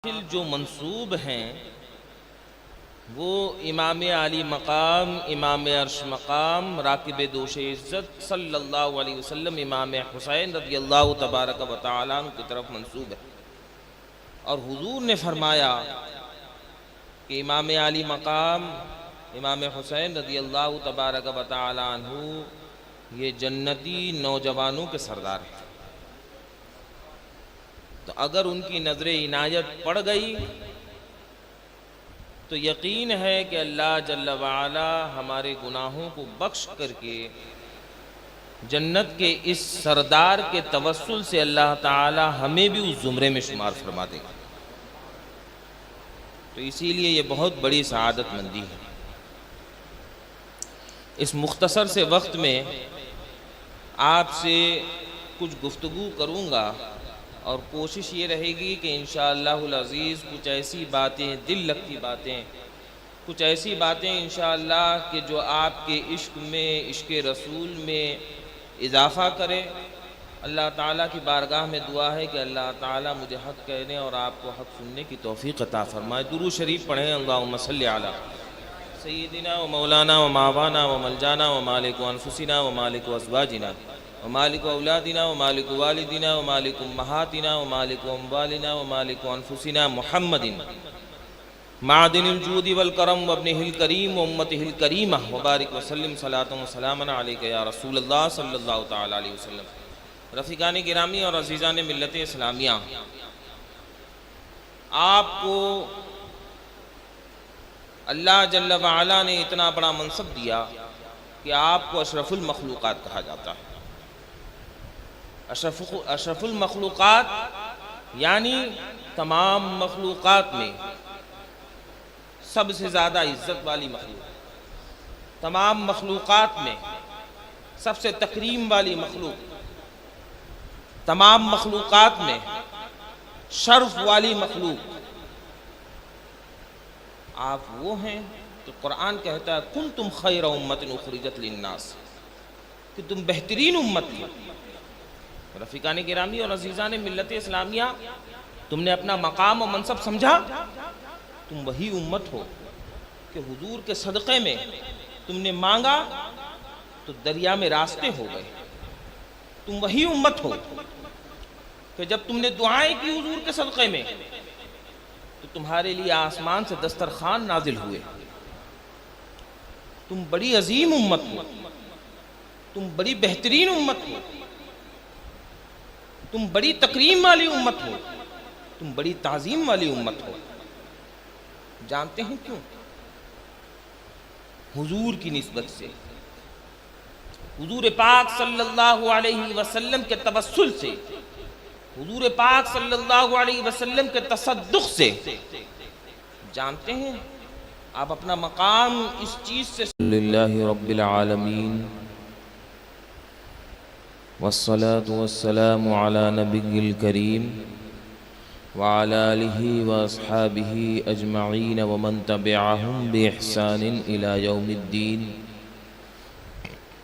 محافل جو منسوب ہیں وہ امام علی مقام، امام عرش مقام، راکب دوش عزت صلی اللہ علیہ وسلم امام حسین رضی اللہ تبارک و تعالیٰ عنہ کی طرف منسوب ہے۔ اور حضور نے فرمایا کہ امام علی مقام، امام حسین رضی اللہ تبارک و تعالیٰ عنہ یہ جنتی نوجوانوں کے سردار ہیں۔ تو اگر ان کی نظر عنایت پڑ گئی تو یقین ہے کہ اللہ جل وعلا ہمارے گناہوں کو بخش کر کے جنت کے اس سردار کے توسل سے اللہ تعالی ہمیں بھی اس زمرے میں شمار فرما دے گا۔ تو اسی لیے یہ بہت بڑی سعادت مندی ہے۔ اس مختصر سے وقت میں آپ سے کچھ گفتگو کروں گا اور کوشش یہ رہے گی کہ انشاءاللہ العزیز کچھ ایسی باتیں، دل لگتی باتیں، کچھ ایسی باتیں انشاءاللہ کہ جو آپ کے عشق میں، عشق رسول میں اضافہ کرے۔ اللہ تعالیٰ کی بارگاہ میں دعا ہے کہ اللہ تعالیٰ مجھے حق کہنے اور آپ کو حق سننے کی توفیق عطا فرمائے۔ درود شریف پڑھیں، اللہم صلی علی سیدنا و مولانا و ماوانا و ملجانا و مالک انفسنا و مالک ازواجنا ومالک اولادنا ومالک والدنا ومالک امہاتنا ومالک اموالنا ومالک انفسنا محمد معدن الجود والکرم وابنہ الکریم وامتہ الکریمہ وبارک وسلم صلاۃ وسلاما علیک یا رسول اللہ صلی اللہ تعالی علیہ وسلم۔ رفیقان گرامی اور عزیزان ملت اسلامیہ، آپ کو اللہ جل وعلا نے اتنا بڑا منصب دیا کہ آپ کو اشرف المخلوقات کہا جاتا ہے۔ اشرف المخلوقات یعنی تمام مخلوقات میں سب سے زیادہ عزت والی مخلوق، تمام مخلوقات میں سب سے تکریم والی مخلوق، تمام مخلوقات میں شرف والی مخلوق آپ وہ ہیں تو قرآن کہتا ہے کنتم خیر امت اخرجت للناس، کہ تم بہترین امت ہو۔ رفیقان گرامی اور عزیزان ملت اسلامیہ، تم نے اپنا مقام و منصب سمجھا، تم وہی امت ہو کہ حضور کے صدقے میں تم نے مانگا تو دریا میں راستے ہو گئے۔ تم وہی امت ہو کہ جب تم نے دعائیں کی حضور کے صدقے میں تو تمہارے لیے آسمان سے دسترخوان نازل ہوئے۔ تم بڑی عظیم امت ہو، تم بڑی بہترین امت ہو، تم بڑی تکریم والی امت ہو، تم بڑی تعظیم والی امت ہو۔ جانتے ہیں کیوں؟ حضور کی نسبت سے، حضور پاک صلی اللہ علیہ وسلم کے توسل سے، حضور پاک صلی اللہ علیہ وسلم کے تصدق سے جانتے ہیں آپ اپنا مقام اس چیز سے للہ رب العالمین والصلاة والسلام على نبی الکریم وعلى آلہ واصحابہ اجمعین ومن تبعہم بإحسان الى یوم الدین۔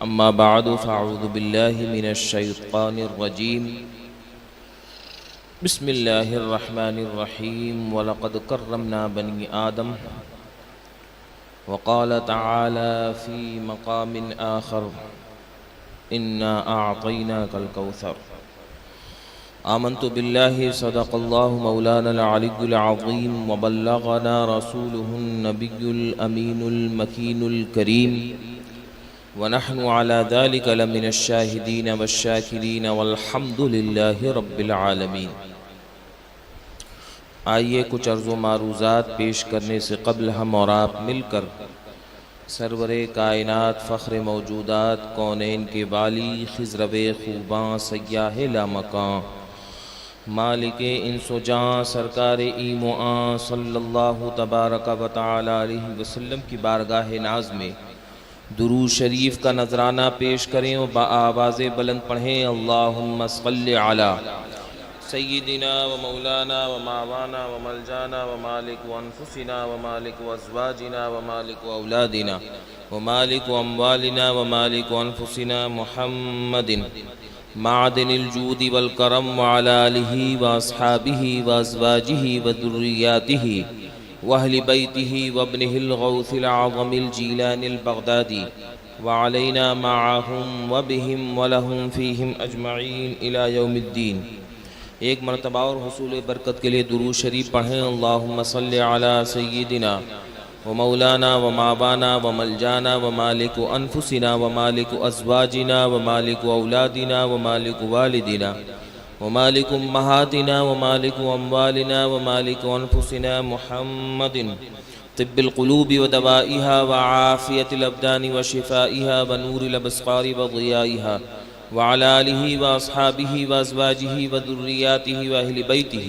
اما بعد فاعوذ باللہ من الشیطان الرجیم۔ بسم اللہ الرحمن الرحیم۔ وَلَقَدْ كَرَّمْنَا بَنِي آدَمَ وقال تعالى في مقام آخر إنا أعطيناك الكوثر۔ آمنت بالله صدق الله مولانا العلي العظيم وبلغنا رسوله النبي الأمين المكين الكريم ونحن على ذلك لمن الشاهدين والشاكرين والحمد لله رب العالمين۔ آئیے کچھ عرض و معروضات پیش کرنے سے قبل ہم اور آپ مل کر سرور کائنات، فخر موجودات، کونین کے والی، خضرب خوباں، سیاہ لامکاں، مالک انس و جاں، سرکار ایم و آن صلی اللہ تبارک و تعالی علیہ وسلم کی بارگاہ ناز میں درود شریف کا نذرانہ پیش کریں اور بآواز بلند پڑھیں اللہم صلی علی سیدنا و مولانا و ماوانا و ملجانا و مالک و انفسنا و مالک و ازواجنا و مالک و اولادنا و مالک و اموالنا و مالک و انفسنا محمد معدن الجود والکرم وعلى آلہ واصحابہ وازواجہ وذریاتہ واہل بیتہ وابنہ الغوث العظم الجیلانی البغدادی وعلینا معہم وبہم ولہم فیہم اجمعین الی یوم الدین۔ ایک مرتبہ اور حصول برکت کے لیے درود شریف پڑھیں۔ اللہم صلی علی سیدنا ومولانا ومابانا وملجانا ومالک انفسنا ومالک ازواجنا ومالک اولادنا ومالک والدنا ومالک امہاتنا ومالک اموالنا ومالک انفسنا محمد طب القلوب ودوائها وعافیة الابدان وشفائها ونور الابصار وضیائها وعلى آلہ واصحابہ وازواجہ وذریاتہ واہل بیتہ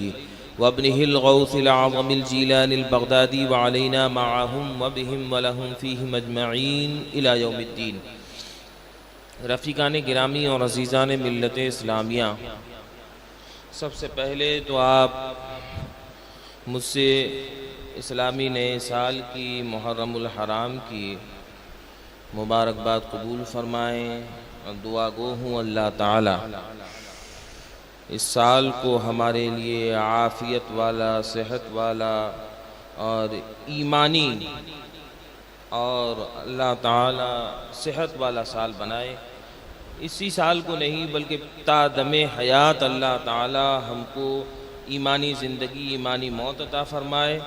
وابنہ الغوث العظم الجیلانی البغدادی وعلینا معہم وبہم ولہم فیہم اجمعین الی یوم الدین۔ رفیقان گرامی اور عزیزان ملت اسلامیہ، سب سے پہلے تو آپ مجھ سے اسلامی نئے سال کی محرم الحرام کی مبارکباد قبول فرمائیں اور دعا گو ہوں اللہ تعالی اس سال کو ہمارے لیے عافیت والا، صحت والا اور ایمانی اور اللہ تعالی صحت والا سال بنائے۔ اسی سال کو نہیں بلکہ تا دم حیات اللہ تعالی ہم کو ایمانی زندگی، ایمانی موت عطا فرمائے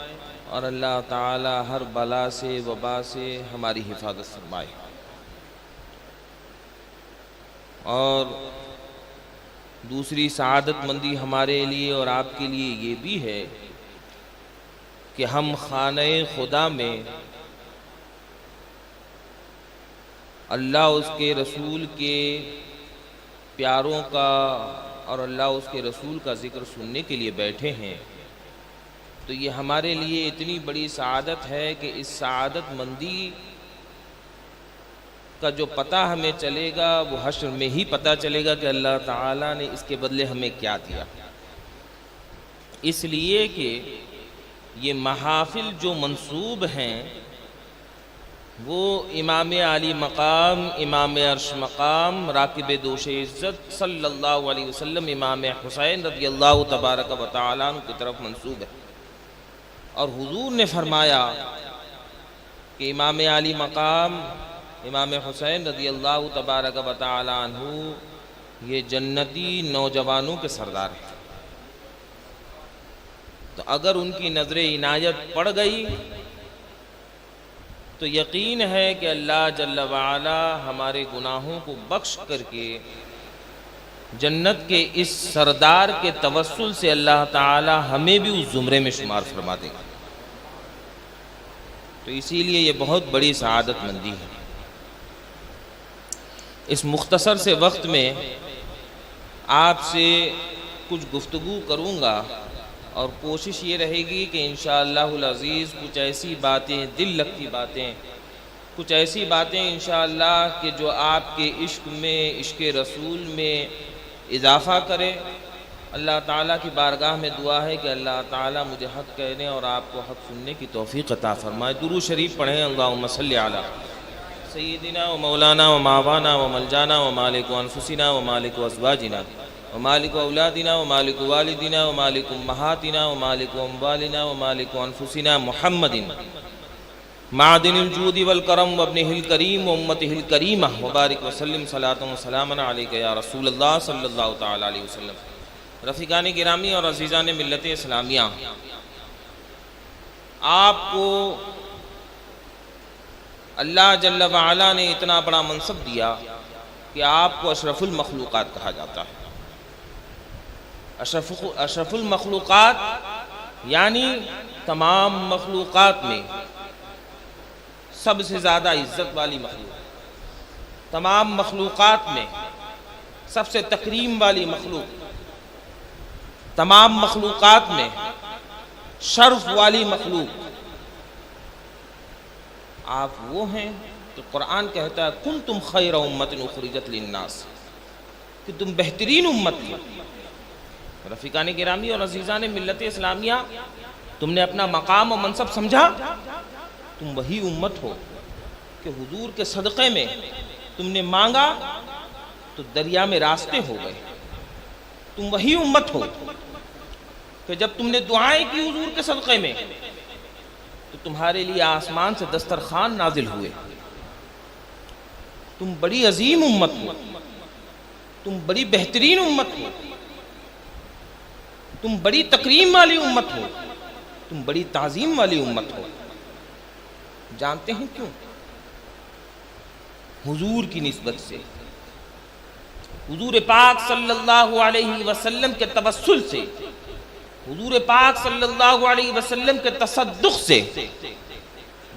اور اللہ تعالی ہر بلا سے، وبا سے ہماری حفاظت فرمائے۔ اور دوسری سعادت مندی ہمارے لیے اور آپ کے لیے یہ بھی ہے کہ ہم خانہ خدا میں اللہ اس کے رسول کے پیاروں کا اور اللہ اس کے رسول کا ذکر سننے کے لیے بیٹھے ہیں، تو یہ ہمارے لیے اتنی بڑی سعادت ہے کہ اس سعادت مندی کا جو پتہ ہمیں چلے گا وہ حشر میں ہی پتہ چلے گا کہ اللہ تعالیٰ نے اس کے بدلے ہمیں کیا دیا۔ اس لیے کہ یہ محافل جو منسوب ہیں وہ امام عالی مقام، امام عرش مقام، راکب دوش عزت صلی اللہ علیہ وسلم امام حسین رضی اللہ تبارک و تعالیٰ عنہ کی طرف منسوب ہے۔ اور حضور نے فرمایا کہ امام عالی مقام امام حسین رضی اللہ تبارک و تعالی عنہ یہ جنتی نوجوانوں کے سردار ہیں، تو اگر ان کی نظر عنایت پڑ گئی تو یقین ہے کہ اللہ جل وعلا ہمارے گناہوں کو بخش کر کے جنت کے اس سردار کے توسل سے اللہ تعالی ہمیں بھی اس زمرے میں شمار فرما دے گا۔ تو اسی لیے یہ بہت بڑی سعادت مندی ہے۔ اس مختصر سے وقت میں آپ سے کچھ گفتگو کروں گا اور کوشش یہ رہے گی کہ انشاءاللہ العزیز کچھ ایسی باتیں، دل لگتی باتیں، کچھ ایسی باتیں انشاءاللہ کہ جو آپ کے عشق میں، عشق رسول میں اضافہ کرے۔ اللہ تعالیٰ کی بارگاہ میں دعا ہے کہ اللہ تعالیٰ مجھے حق کہنے اور آپ کو حق سننے کی توفیق عطا فرمائے۔ درود شریف پڑھیں۔ اللہم صلی علی سیدنا و مولانا و مابانا و ملجانا و مالک انفسنا و مالک ازواجنا و مالک اولادنا و مالک والدنا و مالک امہاتنا و مالک اموالنا و مالک انفسنا محمد معدن الجود والکرم وابنہ الکریم و امتہ الکریمہ وبارک وسلم صلاۃ و سلاما علیک یا رسول اللہ صلی اللہ تعالی علیہ وسلم۔ رفیقان گرامی اور عزیزان ملت اسلامیہ، آپ کو اللہ جل وعلا نے اتنا بڑا منصب دیا کہ آپ کو اشرف المخلوقات کہا جاتا ہے۔ اشرف المخلوقات یعنی تمام مخلوقات میں سب سے زیادہ عزت والی مخلوق، تمام مخلوقات میں سب سے تکریم والی مخلوق، تمام مخلوقات میں شرف والی مخلوق آپ وہ ہیں کہ قرآن کہتا ہے کنتم خیر امت اخرجت للناس، کہ تم بہترین امت ہو۔ رفیقان گرامی اور عزیزان ملت اسلامیہ، تم نے اپنا مقام و منصب سمجھا، تم وہی امت ہو کہ حضور کے صدقے میں تم نے مانگا تو دریا میں راستے ہو گئے. تم وہی امت ہو کہ جب تم نے دعائیں کی حضور کے صدقے میں تو تمہارے لیے آسمان سے دسترخوان نازل ہوئے. تم بڑی عظیم امت ہو، تم بڑی بہترین امت ہو، تم بڑی تکریم والی امت ہو، تم بڑی تعظیم والی امت ہو. جانتے ہیں کیوں؟ حضور کی نسبت سے، حضور پاک صلی اللہ علیہ وسلم کے توسل سے، حضور پاک صلی اللہ علیہ وسلم کے تصدق سے.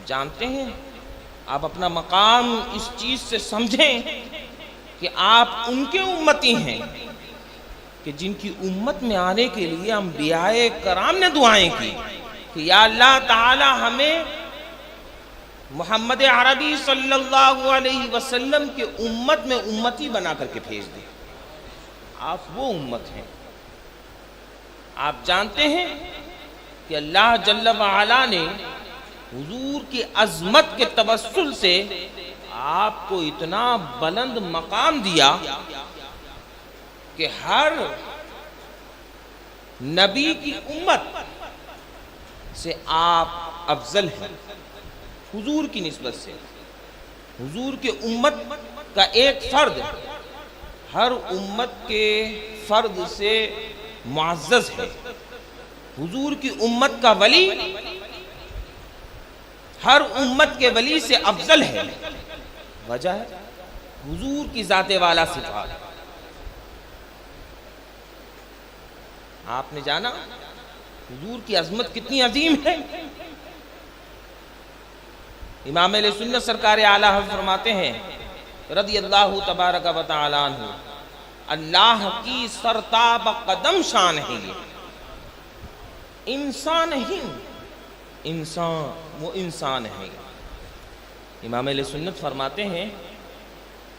جانتے ہیں آپ اپنا مقام اس چیز سے سمجھیں کہ آپ ان کے امتی ہیں کہ جن کی امت میں آنے کے لیے انبیاء کرام نے دعائیں کی کہ یا اللہ تعالی ہمیں محمد عربی صلی اللہ علیہ وسلم کے امت میں امتی بنا کر کے بھیج دیں. آپ وہ امت ہیں. آپ جانتے ہیں کہ اللہ جل وعلا نے حضور کی عظمت کے توسل سے آپ کو اتنا بلند مقام دیا کہ ہر نبی کی امت سے آپ افضل ہیں حضور کی نسبت سے. حضور کی امت کا ایک فرد ہر امت کے فرد سے معزز ہے. حضور کی امت کا ولی ہر امت کے ولی سے افضل ہے. وجہ ہے حضور کی ذات والا صفات. آپ نے جانا حضور کی عظمت کتنی عظیم ہے. امام علیہ سنت سرکار اعلیٰ حضرت فرماتے ہیں رضی اللہ تبارک و تعالی عنہ، اللہ کی سرتاب قدم شان ہے یہ. انسان نہیں، وہ انسان ہے. امام علیہ سنت فرماتے ہیں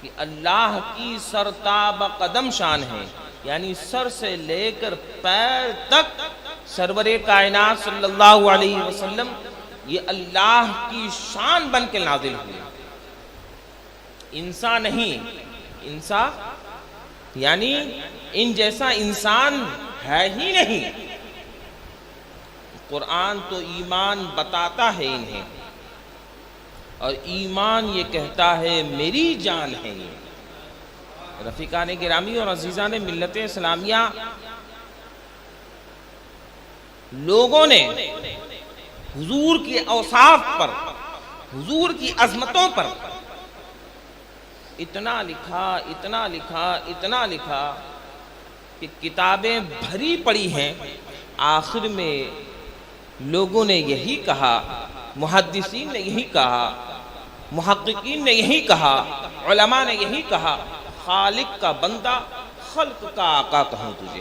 کہ اللہ کی سرتاب قدم شان ہے، یعنی سر سے لے کر پیر تک سرور کائنات صلی اللہ علیہ وسلم یہ اللہ کی شان بن کے نازل ہوئے. انسان نہیں، انسان یعنی ان جیسا انسان ہے ہی نہیں. قرآن تو ایمان بتاتا ہے انہیں، اور ایمان یہ کہتا ہے میری جان ہے یہ. رفیقان گرامی اور عزیزان ملت اسلامیہ، لوگوں نے حضور کی اوصاف پر، حضور کی عظمتوں پر اتنا لکھا کہ کتابیں بھری پڑی ہیں. آخر میں لوگوں نے یہی کہا، محدثین نے یہی کہا، محققین نے یہی کہا، علماء نے یہی کہا، خالق کا بندہ خلق کا آقا کہوں تجھے.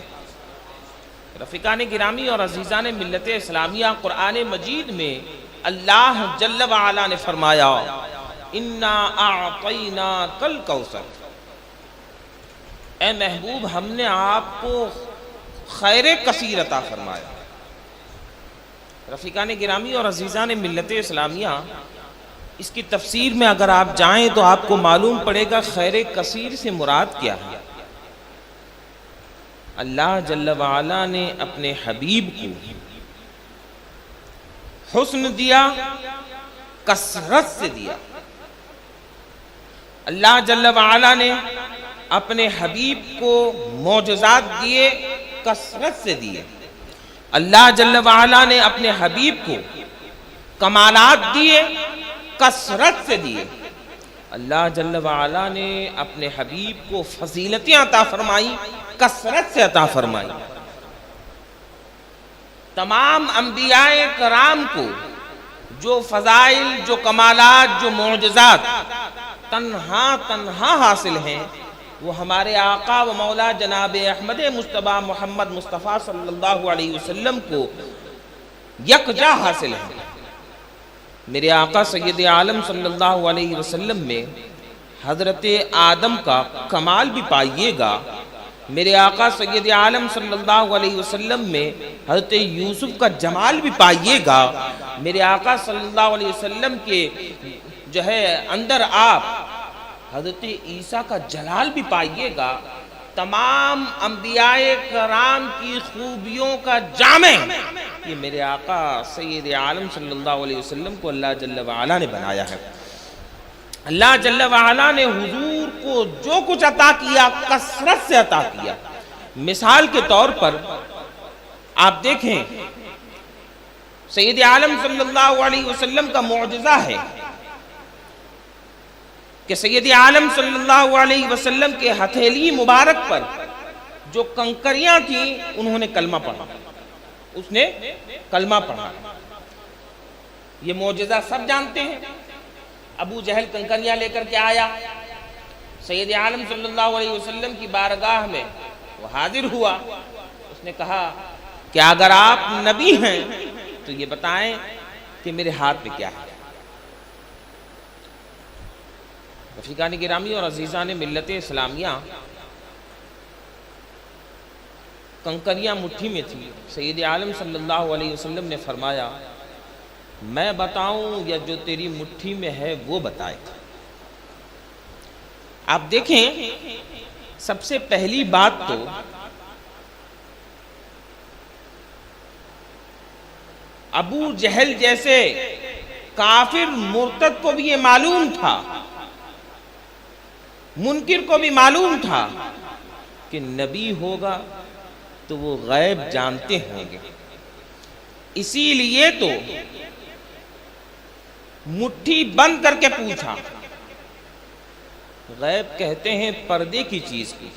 رفیقان گرامی اور عزیزان ملت اسلامیہ، قرآن مجید میں اللہ جل وعلا نے فرمایا انا اعطیناک الکوثر. اے محبوب ہم نے آپ کو خیر کثیر عطا فرمایا. رفیقان گرامی اور عزیزان ملت اسلامیہ، اس کی تفسیر میں اگر آپ جائیں تو آپ کو معلوم پڑے گا خیر کثیر سے مراد کیا ہے. اللہ جل وعلا نے اپنے حبیب کو حسن دیا، کثرت سے دیا. اللہ جل وعلا نے اپنے حبیب کو معجزات دیے، کثرت سے دیے. اللہ جل وعلا نے اپنے حبیب کو کمالات دیے، کثرت سے دیے. اللہ جل وعلا نے اپنے حبیب کو فضیلتیں عطا فرمائی، کثرت سے عطا فرمائی. تمام انبیاء کرام کو جو فضائل، جو کمالات، جو معجزات تنہا حاصل ہیں، وہ ہمارے آقا و مولا جناب احمد مصطفیٰ محمد مصطفیٰ صلی اللہ علیہ وسلم کو یکجا حاصل ہے. میرے آقا سید عالم صلی اللہ علیہ وسلم میں حضرت آدم کا کمال بھی پائیے گا. میرے آقا سید عالم صلی اللہ علیہ وسلم میں حضرت یوسف کا جمال بھی پائیے گا. میرے آقا صلی اللہ علیہ وسلم کے اندر آپ حضرت عیسیٰ کا جلال بھی پائیے گا، تمام انبیاء کرام کی خوبیوں کا جامع یہ میرے آقا سید عالم صلی اللہ علیہ وسلم کو اللہ جل وعلا نے بنایا ہے۔ اللہ جل وعلا نے حضور کو جو کچھ عطا کیا کثرت سے عطا کیا۔ مثال کے طور پر آپ دیکھیں، سید عالم صلی اللہ علیہ وسلم کا معجزہ ہے کہ سید عالم صلی اللہ علیہ وسلم کے ہتھیلی مبارک پر جو کنکریاں تھیں انہوں نے کلمہ پڑھا، اس نے کلمہ پڑھا۔ یہ معجزہ سب جانتے ہیں۔ ابو جہل کنکریاں لے کر کے آیا، سید عالم صلی اللہ علیہ وسلم کی بارگاہ میں وہ حاضر ہوا، اس نے کہا کہ اگر آپ نبی ہیں تو یہ بتائیں کہ میرے ہاتھ میں کیا ہے۔ رفیقان گرامی اور عزیزان ملت اسلامیہ، کنکریاں مٹھی میں تھی، سید عالم صلی اللہ علیہ وسلم نے فرمایا میں بتاؤں یا جو تیری مٹھی میں ہے وہ بتائے۔ آپ دیکھیں، سب سے پہلی بات تو ابو جہل جیسے کافر مرتد کو بھی یہ معلوم تھا، منکر کو بھی معلوم تھا کہ نبی ہوگا تو وہ غیب جانتے ہوں گے، اسی لیے تو مٹھی بند کر کے پوچھا۔ غیب کہتے ہیں پردے کی چیز کی۔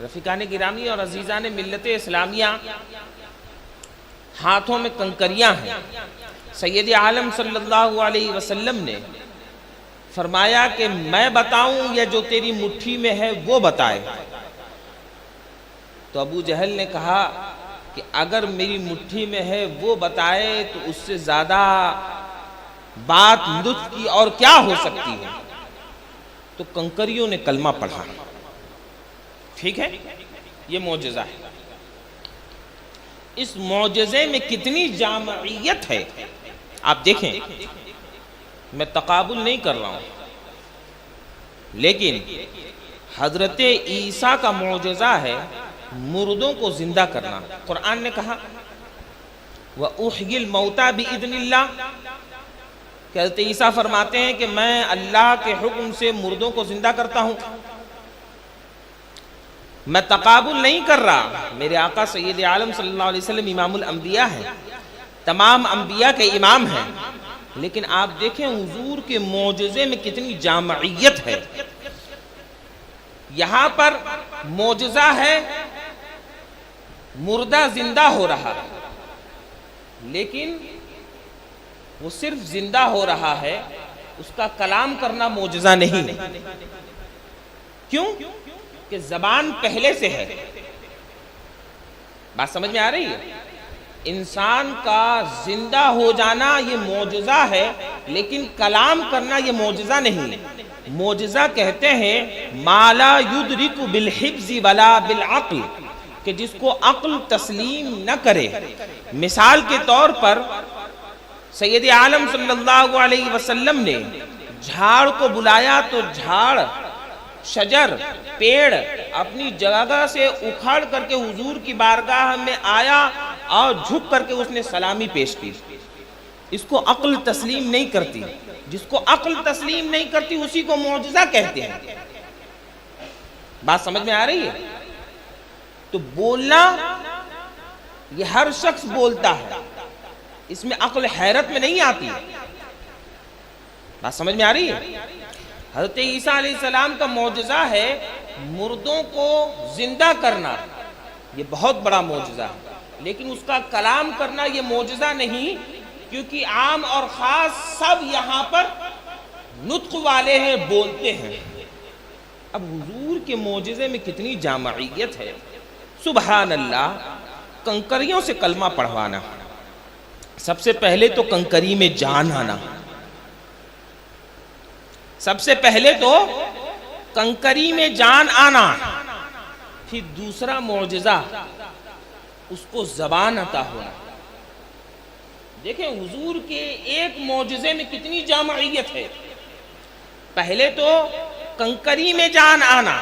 رفیقان گرامی اور عزیزان ملت اسلامیہ، ہاتھوں میں کنکریاں ہیں۔ سید عالم صلی اللہ علیہ وسلم نے فرمایا کہ میں بتاؤں یا جو تیری مٹھی میں ہے وہ بتائے۔ تو ابو جہل نے کہا کہ اگر میری مٹھی میں ہے وہ بتائے تو اس سے زیادہ بات لطف کی اور کیا ہو سکتی ہے۔ تو کنکریوں نے کلمہ پڑھا۔ ٹھیک ہے، یہ معجزہ ہے۔ اس معجزے میں کتنی جامعیت ہے آپ دیکھیں، میں تقابل نہیں کر رہا ہوں، لیکن حضرت عیسیٰ کا معجزہ ہے مردوں کو زندہ کرنا۔ قرآن نے کہا وَأُحْيِي الْمَوْتَى بِإِذْنِ اللَّهِ، کہ حضرت عیسیٰ فرماتے ہیں کہ میں اللہ کے حکم سے مردوں کو زندہ کرتا ہوں۔ میں تقابل نہیں کر رہا، میرے آقا سید عالم صلی اللہ علیہ وسلم امام الانبیاء ہیں، تمام انبیاء کے امام ہیں، لیکن آپ دیکھیں حضور کے معجزے میں کتنی جامعیت ہے۔ یہاں پر معجزہ ہے مردہ زندہ ہو رہا ہے، لیکن وہ صرف زندہ ہو رہا ہے، اس کا کلام کرنا معجزہ نہیں۔ کیوں؟ کہ زبان پہلے سے ہے۔ بات سمجھ میں آ رہی ہے؟ انسان کا زندہ ہو جانا یہ معجزہ ہے، لیکن کلام کرنا یہ معجزہ نہیں۔ معجزہ کہتے ہیں ما لا یدرک بالحفظ ولا بالعقل، کہ جس کو عقل تسلیم نہ کرے۔ مثال کے طور پر سید عالم صلی اللہ علیہ وسلم نے جھاڑ کو بلایا تو جھاڑ، شجر، پیڑ اپنی جگہ سے اکھاڑ کر کے حضور کی بارگاہ میں آیا اور جھک کر کے اس نے سلامی پیش کی۔ اس کو عقل تسلیم نہیں کرتی۔ جس کو عقل تسلیم نہیں کرتی اسی کو معجزہ کہتے ہیں۔ بات سمجھ میں آ رہی ہے؟ تو بولنا یہ ہر شخص بولتا ہے، اس میں عقل حیرت میں نہیں آتی۔ بات سمجھ میں آ رہی ہے؟ حضرت عیسیٰ علیہ السلام کا معجزہ ہے مردوں کو زندہ کرنا، یہ بہت بڑا معجزہ ہے، لیکن اس کا کلام کرنا یہ معجزہ نہیں، کیونکہ عام اور خاص سب یہاں پر نطق والے ہیں، بولتے ہیں۔ اب حضور کے معجزے میں کتنی جامعیت ہے، سبحان اللہ۔ کنکریوں سے کلمہ پڑھوانا، سب سے پہلے تو کنکری میں جان آنا، سب سے پہلے تو کنکری میں جان آنا، پھر دوسرا معجزہ اس کو زبان عطا ہونا۔ دیکھیں حضور کے ایک معجزے میں کتنی جامعیت ہے۔ پہلے تو کنکری میں جان آنا،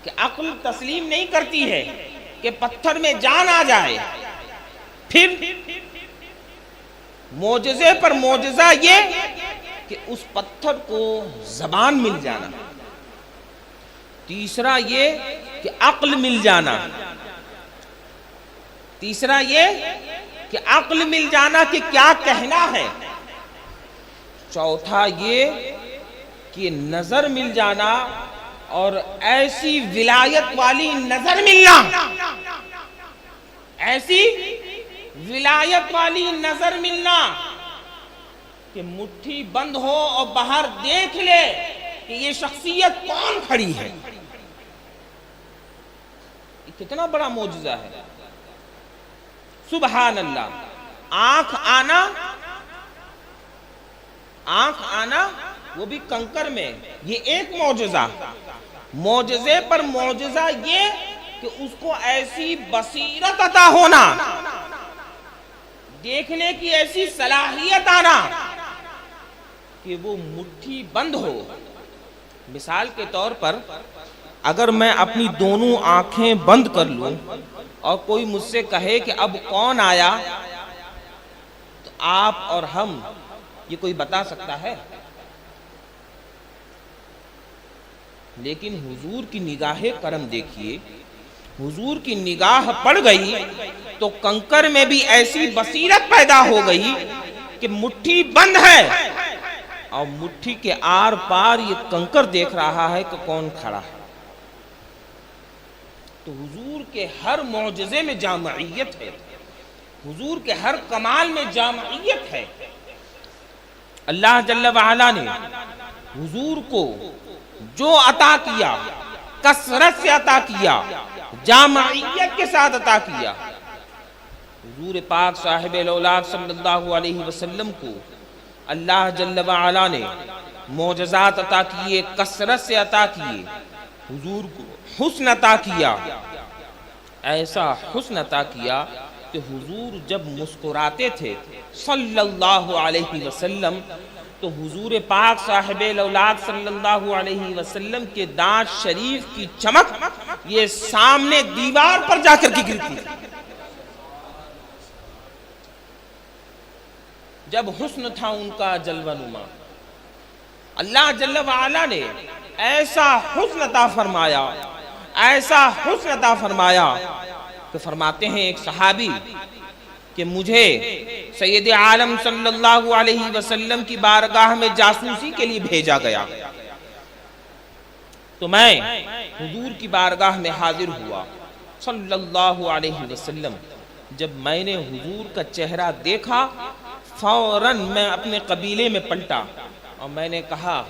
کہ عقل تسلیم نہیں کرتی ہے کہ پتھر میں جان آ جائے، پھر معجزے پر معجزہ یہ کہ اس پتھر کو زبان مل جانا، تیسرا یہ کہ عقل مل جانا، تیسرا یہ کہ عقل مل جانا کہ کیا کہنا ہے، چوتھا یہ کہ نظر مل جانا، اور ایسی ولایت والی نظر ملنا، ایسی ولایت والی نظر ملنا کہ مٹھی بند ہو اور باہر دیکھ لے کہ یہ شخصیت کون کھڑی ہے۔ یہ کتنا بڑا معجزہ ہے، سبحان اللہ۔ آنکھ آنا وہ بھی کنکر میں، یہ ایک معجزہ، معجزے پر معجزہ یہ کہ اس کو ایسی بصیرت عطا ہونا، دیکھنے کی ایسی صلاحیت آنا کہ وہ مٹھی بند ہو۔ مثال کے طور پر اگر میں اپنی دونوں آنکھیں بند کر لوں اور کوئی مجھ سے کہے کہ اب کون آیا، تو آپ اور ہم یہ کوئی بتا سکتا ہے؟ لیکن حضور کی نگاہ کرم دیکھیے، حضور کی نگاہ پڑ گئی تو کنکر میں بھی ایسی بصیرت پیدا ہو گئی کہ مٹھی بند ہے اور مٹھی کے آر پار یہ کنکر دیکھ رہا ہے کہ کون کھڑا ہے۔ تو حضور کے ہر معجزے میں جامعیت ہے، حضور کے ہر کمال میں جامعیت ہے۔ اللہ جل وعلا نے حضور کو جو عطا کیا کثرت سے عطا کیا، جامعیت کے ساتھ عطا کیا۔ حضور پاک صاحب الاولاق صلی اللہ علیہ وسلم کو اللہ جل وعلا نے معجزات عطا کیے، کثرت سے عطا کیے، حضور کو حسن عطا کیا، ایسا حسن عطا کیا کہ حضور جب مسکراتے تھے صلی اللہ علیہ وسلم تو حضور پاک صاحب الاولاق صلی اللہ علیہ وسلم کے دانت شریف کی چمک یہ سامنے دیوار پر جا کر کے گرتی تھی۔ جب حسن تھا ان کا جلوہ نما، اللہ جل وعلا نے ایسا حسن عطا فرمایا، ایسا حسن عطا فرمایا کہ فرماتے ہیں ایک صحابی کہ مجھے سید عالم صلی اللہ علیہ وسلم کی بارگاہ میں جاسوسی کے لیے بھیجا گیا، تو میں حضور کی بارگاہ میں حاضر ہوا صلی اللہ علیہ وسلم۔ جب میں نے حضور کا چہرہ دیکھا فوراً میں اپنے قبیلے میں پلٹا اور میں نے کہا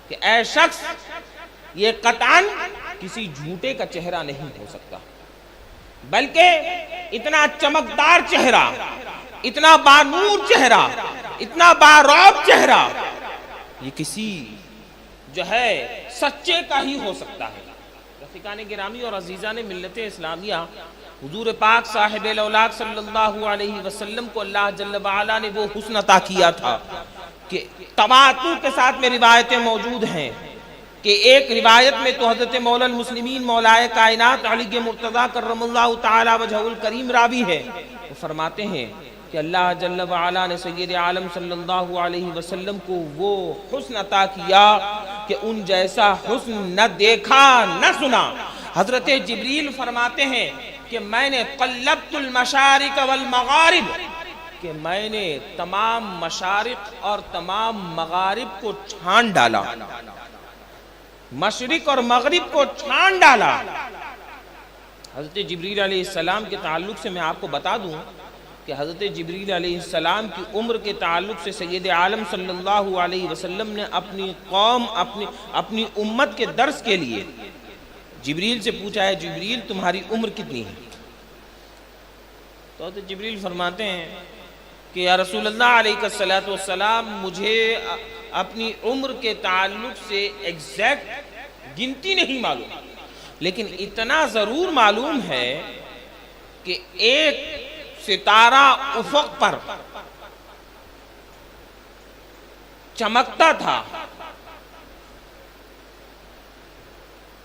کہ اے شخص، یہ قطعاً کسی جھوٹے کا چہرہ نہیں ہو سکتا، بلکہ اتنا چمکدار چہرہ، اتنا بانور چہرہ، اتنا بارعب چہرہ یہ کسی جو ہے سچے کا ہی ہو سکتا ہے۔ رفیقان گرامی اور عزیزان ملت اسلامیہ، حضور پاک صاحب الاولاق صلی اللہ علیہ وسلم کو اللہ جل وعلا نے وہ حسن عطا کیا تھا کہ تواتر کے ساتھ میں روایتیں موجود ہیں کہ ایک روایت میں تو حضرت مولا المسلمین مولائے کائنات علی مرتضیٰ کرم اللہ تعالی وجہہ الکریم راوی ہے، وہ فرماتے ہیں کہ اللہ جل وعلا نے سید عالم صلی اللہ علیہ وسلم کو وہ حسن عطا کیا کہ ان جیسا حسن نہ دیکھا نہ سنا۔ حضرت جبریل فرماتے ہیں کہ میں نے قلبت المشارق والمغارب، کہ میں نے تمام مشارق اور تمام مغارب کو چھان ڈالا، مشرق اور مغرب کو چھان ڈالا۔ حضرت جبریل علیہ السلام کے تعلق سے میں آپ کو بتا دوں کہ حضرت جبریل علیہ السلام کی عمر کے تعلق سے سید عالم صلی اللہ علیہ وسلم نے اپنی قوم، اپنی امت کے درس کے لیے جبریل سے پوچھا ہے، جبریل تمہاری عمر کتنی ہے؟ تو حضرت جبریل فرماتے ہیں کہ یا رسول اللہ علیہ السلام، مجھے اپنی عمر کے تعلق سے ایگزیکٹ گنتی نہیں معلوم، لیکن اتنا ضرور معلوم ہے کہ ایک ستارہ افق پر چمکتا تھا،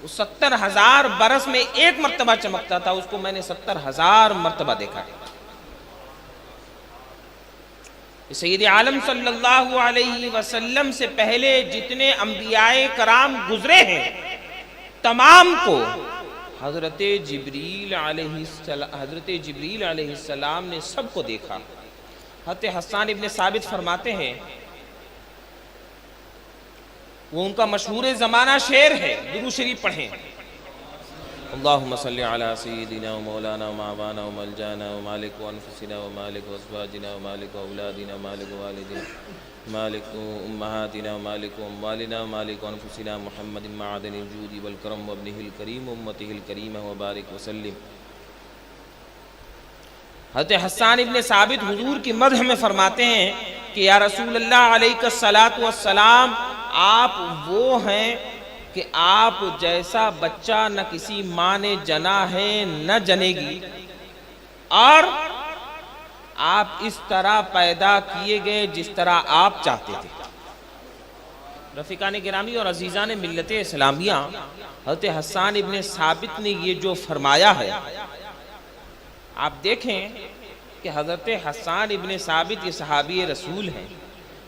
وہ 70,000 برس میں ایک مرتبہ چمکتا تھا، اس کو میں نے 70,000 مرتبہ دیکھا ہے۔ سید عالم صلی اللہ علیہ وسلم سے پہلے جتنے انبیاء کرام گزرے ہیں تمام کو حضرت جبریل علیہ السلام نے سب کو دیکھا۔ حضرت حسان ابن ثابت فرماتے ہیں، وہ ان کا مشہور زمانہ شعر ہے، درود شریف پڑھیں۔ اللہم صلی علی سیدنا و مولانا و معوانا و ملجانا و مالک و انفسنا و مالک و ازواجنا و مالک و اولادنا و مالک و والدنا مالک و امہاتنا و مالک و اموالنا و مالک و انفسنا محمد معدن الجود والکرم و ابنہ الکریم و امتہ الکریمہ و بارک وسلم۔ حضرت حسان ابن ثابت حضور کی مدح میں فرماتے ہیں کہ یا رسول اللہ علیہ الصلاۃ والسلام، آپ وہ ہیں کہ آپ جیسا بچہ نہ کسی ماں نے جنا ہے نہ جنے گی، اور آپ اس طرح پیدا کیے گئے جس طرح آپ چاہتے تھے۔ رفیقان گرامی اور عزیزان ملت اسلامیہ، حضرت حسان ابن ثابت نے یہ جو فرمایا ہے، آپ دیکھیں کہ حضرت حسان ابن ثابت یہ صحابی رسول ہیں،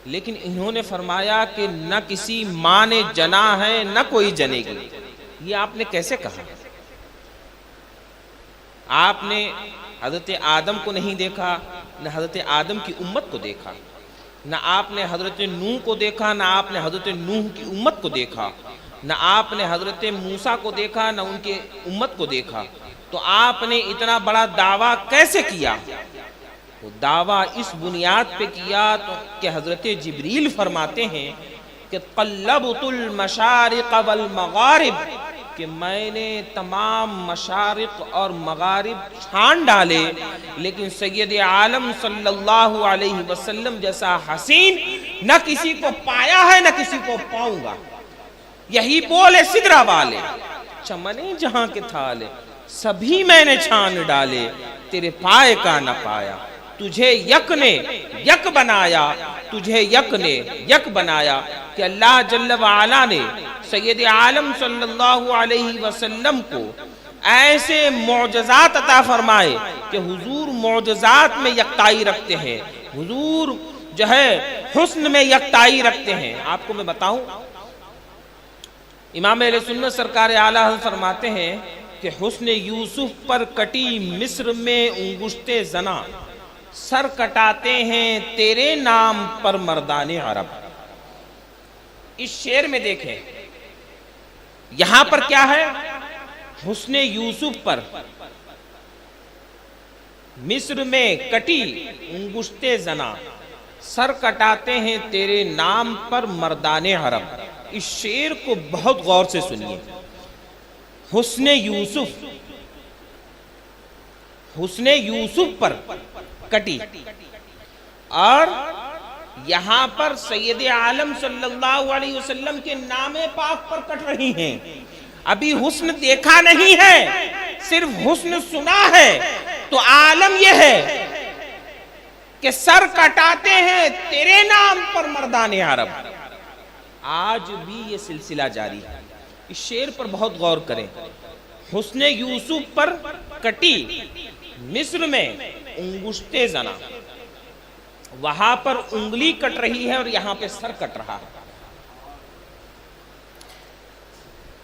لیکن انہوں نے فرمایا کہ نہ کسی ماں نے جنا ہے نہ کوئی جنے گی۔ یہ آپ نے کیسے کہا؟ آپ نے حضرت آدم کو نہیں دیکھا، نہ حضرت آدم کی امت کو دیکھا، نہ آپ نے حضرت نوح کو دیکھا، نہ آپ نے حضرت نوح کی امت کو دیکھا، نہ آپ نے حضرت موسیٰ کو دیکھا، نہ ان کے امت کو دیکھا، تو آپ نے اتنا بڑا دعویٰ کیسے کیا؟ وہ دعویٰ اس بنیاد پہ کیا کہ حضرت جبریل فرماتے ہیں کہ قلبت المشارق والمغارب، کہ میں نے تمام مشارق اور مغارب چھان ڈالے، لیکن سید عالم صلی اللہ علیہ وسلم جیسا حسین نہ کسی کو پایا ہے نہ کسی کو پاؤں گا۔ یہی بولے سدرہ والے، چمنے جہاں کے تھالے، سبھی میں نے چھان ڈالے، تیرے پائے کا نہ پایا۔ تجھے یک نے یک بنایا، تجھے یک نے یک بنایا، کہ اللہ جل وعلا نے سید عالم صلی اللہ علیہ وسلم کو ایسے معجزات عطا فرمائے کہ حضور معجزات میں یکتائی رکھتے ہیں، حضور جو ہے حسن میں یکتائی رکھتے ہیں۔ آپ کو میں بتاؤں، امام اہل سنت سرکار اعلیٰ حضرت فرماتے ہیں کہ حسن یوسف پر کٹی مصر میں انگشت زنا، سر کٹاتے ہیں تیرے نام پر مردان عرب۔ اس شعر میں دیکھیں، یہاں پر کیا ہے؟ حسن یوسف پر مصر میں کٹی انگشت زنا، سر کٹاتے ہیں تیرے نام پر مردان عرب۔ اس شعر کو بہت غور سے سنیے۔ حسن یوسف پر کٹی، اور یہاں پر سید عالم صلی اللہ علیہ وسلم کے نام پاک پر کٹ رہی ہیں۔ ابھی حسن دیکھا نہیں ہے، صرف حسن سنا ہے، تو عالم یہ ہے کہ سر کٹاتے ہیں تیرے نام پر مردان عرب۔ آج بھی یہ سلسلہ جاری ہے۔ اس شعر پر بہت غور کریں۔ حسن یوسف پر کٹی مصر میں انگشت زنا، وہاں پر انگلی کٹ رہی ہے اور یہاں پہ سر کٹ رہا ہے۔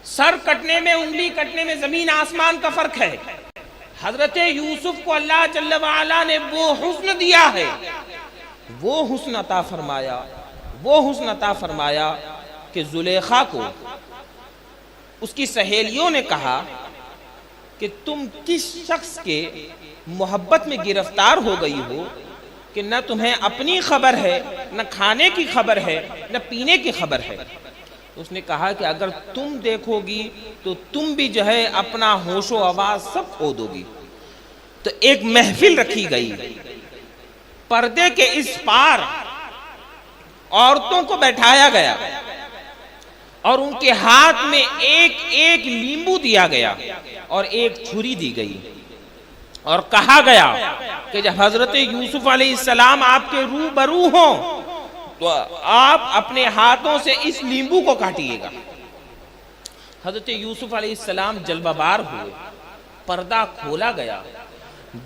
سر کٹنے میں، انگلی کٹنے میں زمین آسمان کا فرق ہے۔ حضرت یوسف کو اللہ جل وعلا نے وہ حسن دیا ہے، وہ حسن عطا فرمایا کہ زلیخا کو اس کی سہیلیوں نے کہا کہ تم کس شخص کے محبت میں گرفتار ہو گئی ہو کہ نہ تمہیں اپنی خبر ہے، نہ کھانے کی خبر ہے، نہ پینے کی خبر ہے۔ اس نے کہا کہ اگر تم دیکھو گی تو تم بھی جو ہے اپنا ہوش و آواز سب کھو دو گی۔ تو ایک محفل رکھی گئی، پردے کے اس پار عورتوں کو بیٹھایا گیا اور ان کے ہاتھ میں ایک ایک لیمبو دیا گیا اور ایک چھری دی گئی، اور کہا گیا کہ جب حضرت یوسف علیہ السلام آپ کے روبرو ہوں تو آپ اپنے ہاتھوں سے اس لیمبو کو کاٹیے گا۔ حضرت یوسف علیہ السلام جلوہ بار ہوئے، پردہ کھولا گیا۔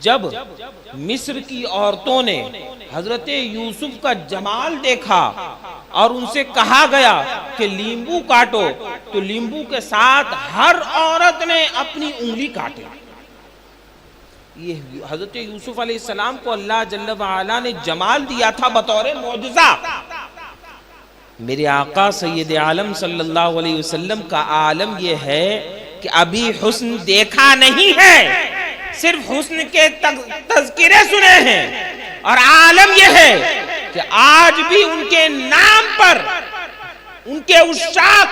جب مصر کی عورتوں نے حضرت یوسف کا جمال دیکھا اور ان سے کہا گیا کہ لیمبو کاٹو، تو لیمبو کے ساتھ ہر عورت نے اپنی انگلی کاٹی۔ یہ حضرت یوسف علیہ السلام کو اللہ جل وعلا نے جمال دیا تھا بطور معجزہ۔ میرے آقا سید عالم صلی اللہ علیہ وسلم کا عالم یہ ہے کہ ابھی حسن دیکھا نہیں ہے، صرف حسن کے تذکرے سنے ہیں، اور عالم یہ ہے کہ آج بھی ان کے نام پر ان کے عشاق،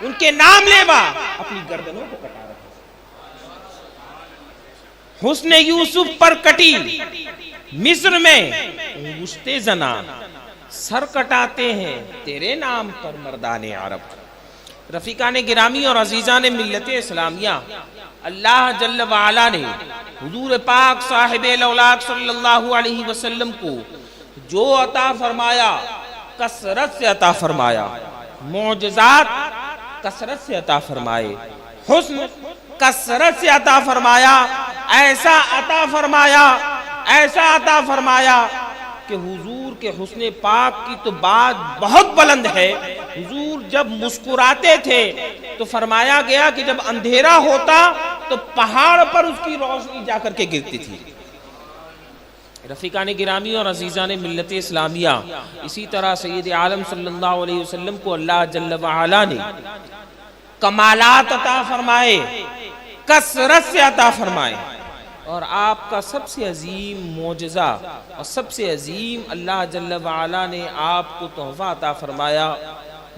ان کے نام لیوا اپنی گردنوں کو کٹا رہے ہیں۔ حسن یوسف پر کٹی مصر میں انگشت زنا، سر کٹاتے ہیں تیرے نام پر مردان عرب۔ رفیقان گرامی اور عزیزان ملت اسلامیہ، اللہ جل وعلا نے حضور پاک صاحب الاولاق صلی اللہ علیہ وسلم کو جو عطا فرمایا کثرت سے عطا فرمایا، معجزات کثرت سے عطا فرمائے، حسن کثرت سے عطا فرمایا، ایسا عطا فرمایا، ایسا عطا فرمایا کہ حضور کے حسن پاک کی تو بات بہت بلند ہے۔ حضور جب مسکراتے تھے تو فرمایا گیا کہ جب اندھیرا ہوتا تو پہاڑ پر اس کی روشنی جا کر کے گرتی تھی۔ رفیقان گرامی اور عزیزان ملت اسلامیہ، اسی طرح سید عالم صلی اللہ علیہ وسلم کو اللہ جل وعلا نے کمالات عطا فرمائے، کثرت سے عطا فرمائے، اور آپ کا سب سے عظیم معجزہ اور سب سے عظیم اللہ جل وعلا نے آپ کو تحفہ عطا فرمایا،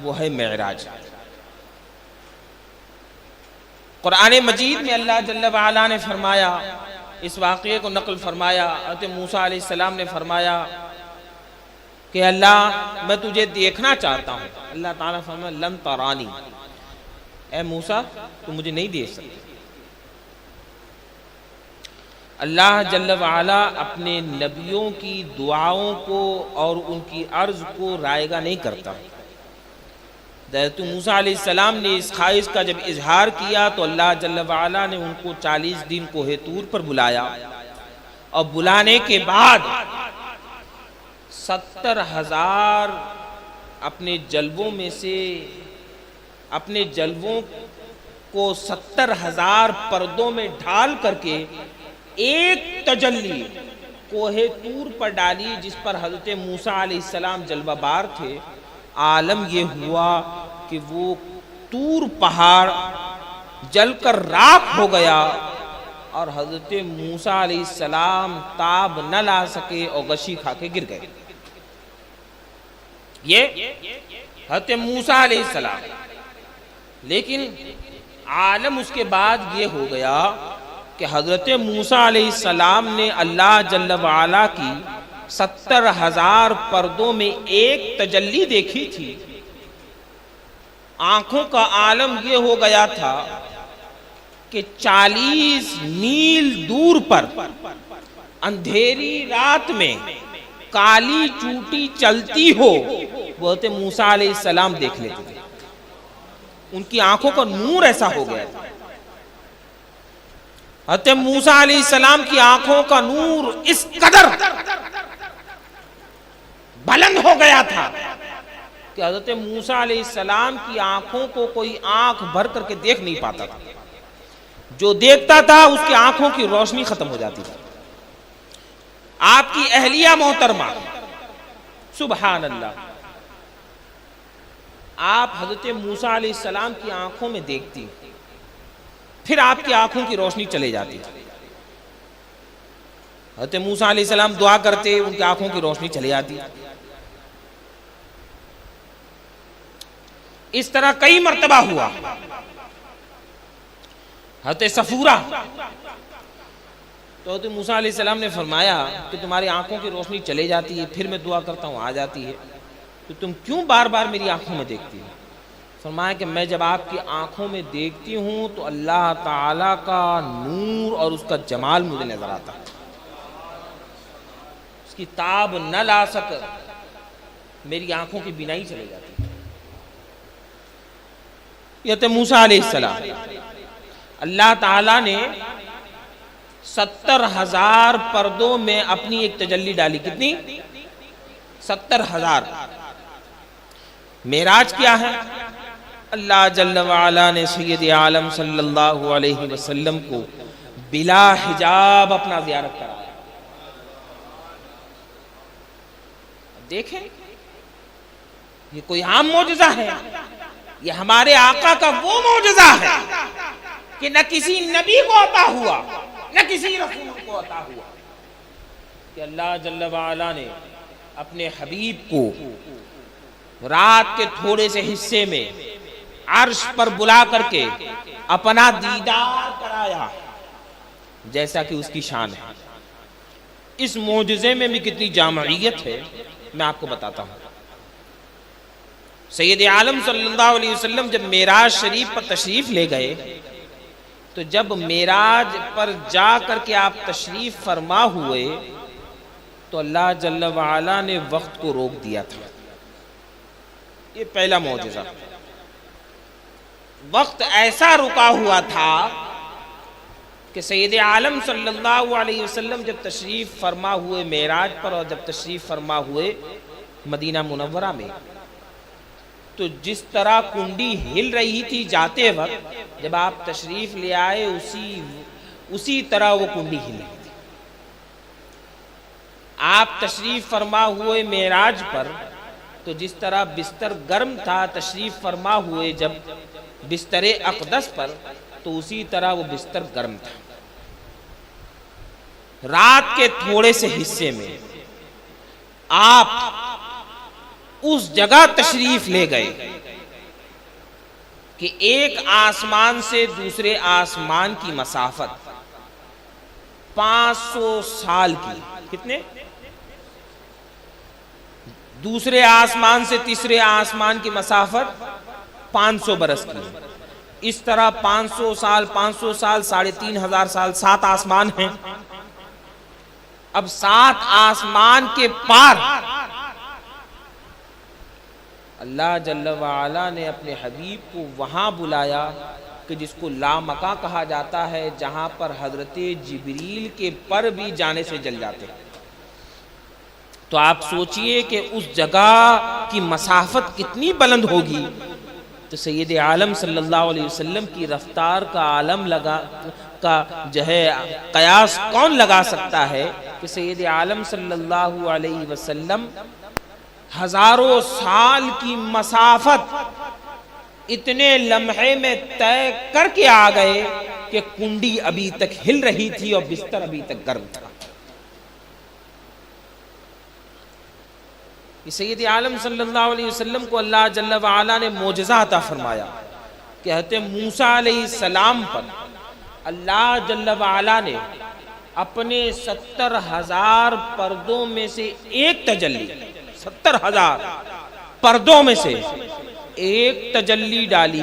وہ ہے معراج۔ قرآن مجید میں اللہ جل وعلا نے فرمایا، اس واقعے کو نقل فرمایا، حضرت موسیٰ علیہ السلام نے فرمایا کہ اللہ میں تجھے دیکھنا چاہتا ہوں۔ اللہ تعالیٰ فرمایا لن ترانی، اے موسیٰ تو مجھے نہیں دیکھ سکتے۔ اللہ جل وعلا اپنے نبیوں کی دعاؤں کو اور ان کی عرض کو رائے گا نہیں کرتا۔ حضرت موسیٰ علیہ السلام نے اس خواہش کا جب اظہار کیا تو اللہ جل وعلا نے ان کو 40 دن کوہ طور پر بلایا، اور بلانے کے بعد 70,000 اپنے جلووں میں سے اپنے جلووں کو 70,000 پردوں میں ڈھال کر کے ایک تجلی کوہ طور پر ڈالی، جس پر حضرت موسیٰ علیہ السلام جلوہ بار تھے۔ عالم یہ ہوا کہ وہ طور پہاڑ جل کر راکھ ہو گیا، اور حضرت موسیٰ علیہ السلام تاب نہ لا سکے اور غشی کھا کے گر گئے۔ یہ حضرت موسیٰ علیہ السلام، لیکن عالم اس کے بعد یہ ہو گیا کہ حضرت موسیٰ علیہ السلام نے اللہ جل وعلا کی 70,000 پردوں میں ایک تجلی دیکھی تھی۔ آنکھوں کا عالم یہ ہو گیا تھا کہ 40 میل دور پر اندھیری رات میں کالی چوٹی چلتی ہو، وہ حضرت موسیٰ علیہ السلام دیکھ لیتے تھے۔ ان کی آنکھوں کا نور ایسا ہو گیا تھا، حضرت موسیٰ علیہ السلام کی آنکھوں کا نور اس قدر بلند ہو گیا تھا کہ حضرت موسیٰ علیہ السلام کی آنکھوں کو کوئی آنکھ بھر کر کے دیکھ نہیں پاتا تھا۔ جو دیکھتا تھا اس کی آنکھوں کی روشنی ختم ہو جاتی تھی۔ آپ کی اہلیہ محترمہ، سبحان اللہ، آپ حضرت موسیٰ علیہ السلام کی آنکھوں میں دیکھتی، پھر آپ کی آنکھوں کی روشنی چلے جاتی۔ حضرت موسیٰ علیہ السلام دعا کرتے، ان کی آنکھوں کی روشنی چلی جاتی۔ اس طرح کئی مرتبہ ہوا۔ حضرت صفورہ، تو حضرت موسیٰ علیہ السلام نے فرمایا کہ تمہاری آنکھوں کی روشنی چلے جاتی ہے، پھر میں دعا کرتا ہوں آ جاتی ہے، تو تم کیوں بار بار میری آنکھوں میں دیکھتی ہو؟ فرمایا کہ میں جب آپ کی آنکھوں میں دیکھتی ہوں تو اللہ تعالیٰ کا نور اور اس کا جمال مجھے نظر آتا ہے، اس کی تاب نہ لا سک میری آنکھوں کی بینائی چلی جاتی. حضرت موسیٰ علیہ السلام، اللہ تعالیٰ نے 70,000 پردوں میں اپنی ایک تجلی ڈالی. کتنی؟ 70,000. معراج کیا ہے؟ اللہ جل وعلا نے سید عالم صلی اللہ علیہ وسلم کو بلا حجاب اپنا زیارت کرایا. دیکھیں، یہ کوئی عام معجزہ ہے، یہ ہمارے آقا کا وہ معجزہ ہے کہ نہ کسی نبی کو عطا ہوا نہ کسی رسول کو عطا ہوا، کہ اللہ جل وعلا نے اپنے حبیب کو رات کے تھوڑے سے حصے میں عرش پر بلا کر کے اپنا دیدار کرایا، جیسا کہ اس کی شان ہے. اس معجزے میں بھی کتنی جامعیت ہے میں آپ کو بتاتا ہوں. سید عالم صلی اللہ علیہ وسلم جب معراج شریف پر تشریف لے گئے تو جب معراج پر جا کر کے آپ تشریف فرما ہوئے تو اللہ جل وعلا نے وقت کو روک دیا تھا. یہ پہلا معجزہ. وقت ایسا رکا ہوا تھا کہ سید عالم صلی اللہ علیہ وسلم جب تشریف فرما ہوئے معراج پر اور جب تشریف فرما ہوئے مدینہ منورہ میں تو جس طرح کنڈی ہل رہی تھی جاتے وقت، جب آپ تشریف لے آئے اسی طرح وہ کنڈی ہل رہی تھی. آپ تشریف فرما ہوئے معراج پر تو جس طرح بستر گرم تھا تشریف فرما ہوئے جب بستر اقدس پر تو اسی طرح وہ بستر گرم تھا. رات کے تھوڑے سے حصے میں آپ اس جگہ تشریف لے گئے کہ ایک آسمان سے دوسرے آسمان کی مسافت 500 سال کی. کتنے؟ دوسرے آسمان سے تیسرے آسمان کی مسافت 500 برس کی. اس طرح 500 سال 3,500 سال 7 آسمان ہیں. اب 7 آسمان کے پار اللہ جل وعلا نے اپنے حبیب کو وہاں بلایا کہ جس کو لامکاں کہا جاتا ہے، جہاں پر حضرت جبریل کے پر بھی جانے سے جل جاتے ہیں. تو آپ سوچئے کہ اس جگہ کی مسافت کتنی بلند ہوگی. تو سید عالم صلی اللہ علیہ وسلم کی رفتار کا عالم قیاس کون لگا سکتا ہے کہ سید عالم صلی اللہ علیہ وسلم ہزاروں سال کی مسافت اتنے لمحے میں طے کر کے آ گئے کہ کنڈی ابھی تک ہل رہی تھی اور بستر ابھی تک گرم تھا. سید عالم صلی اللہ علیہ وسلم کو اللہ جل وعلا نے معجزہ عطا فرمایا کہ حضرت موسیٰ علیہ السلام پر اللہ جل وعلا نے اپنے 70,000 پردوں میں سے ایک تجلی، 70,000 پردوں میں سے ایک تجلی ڈالی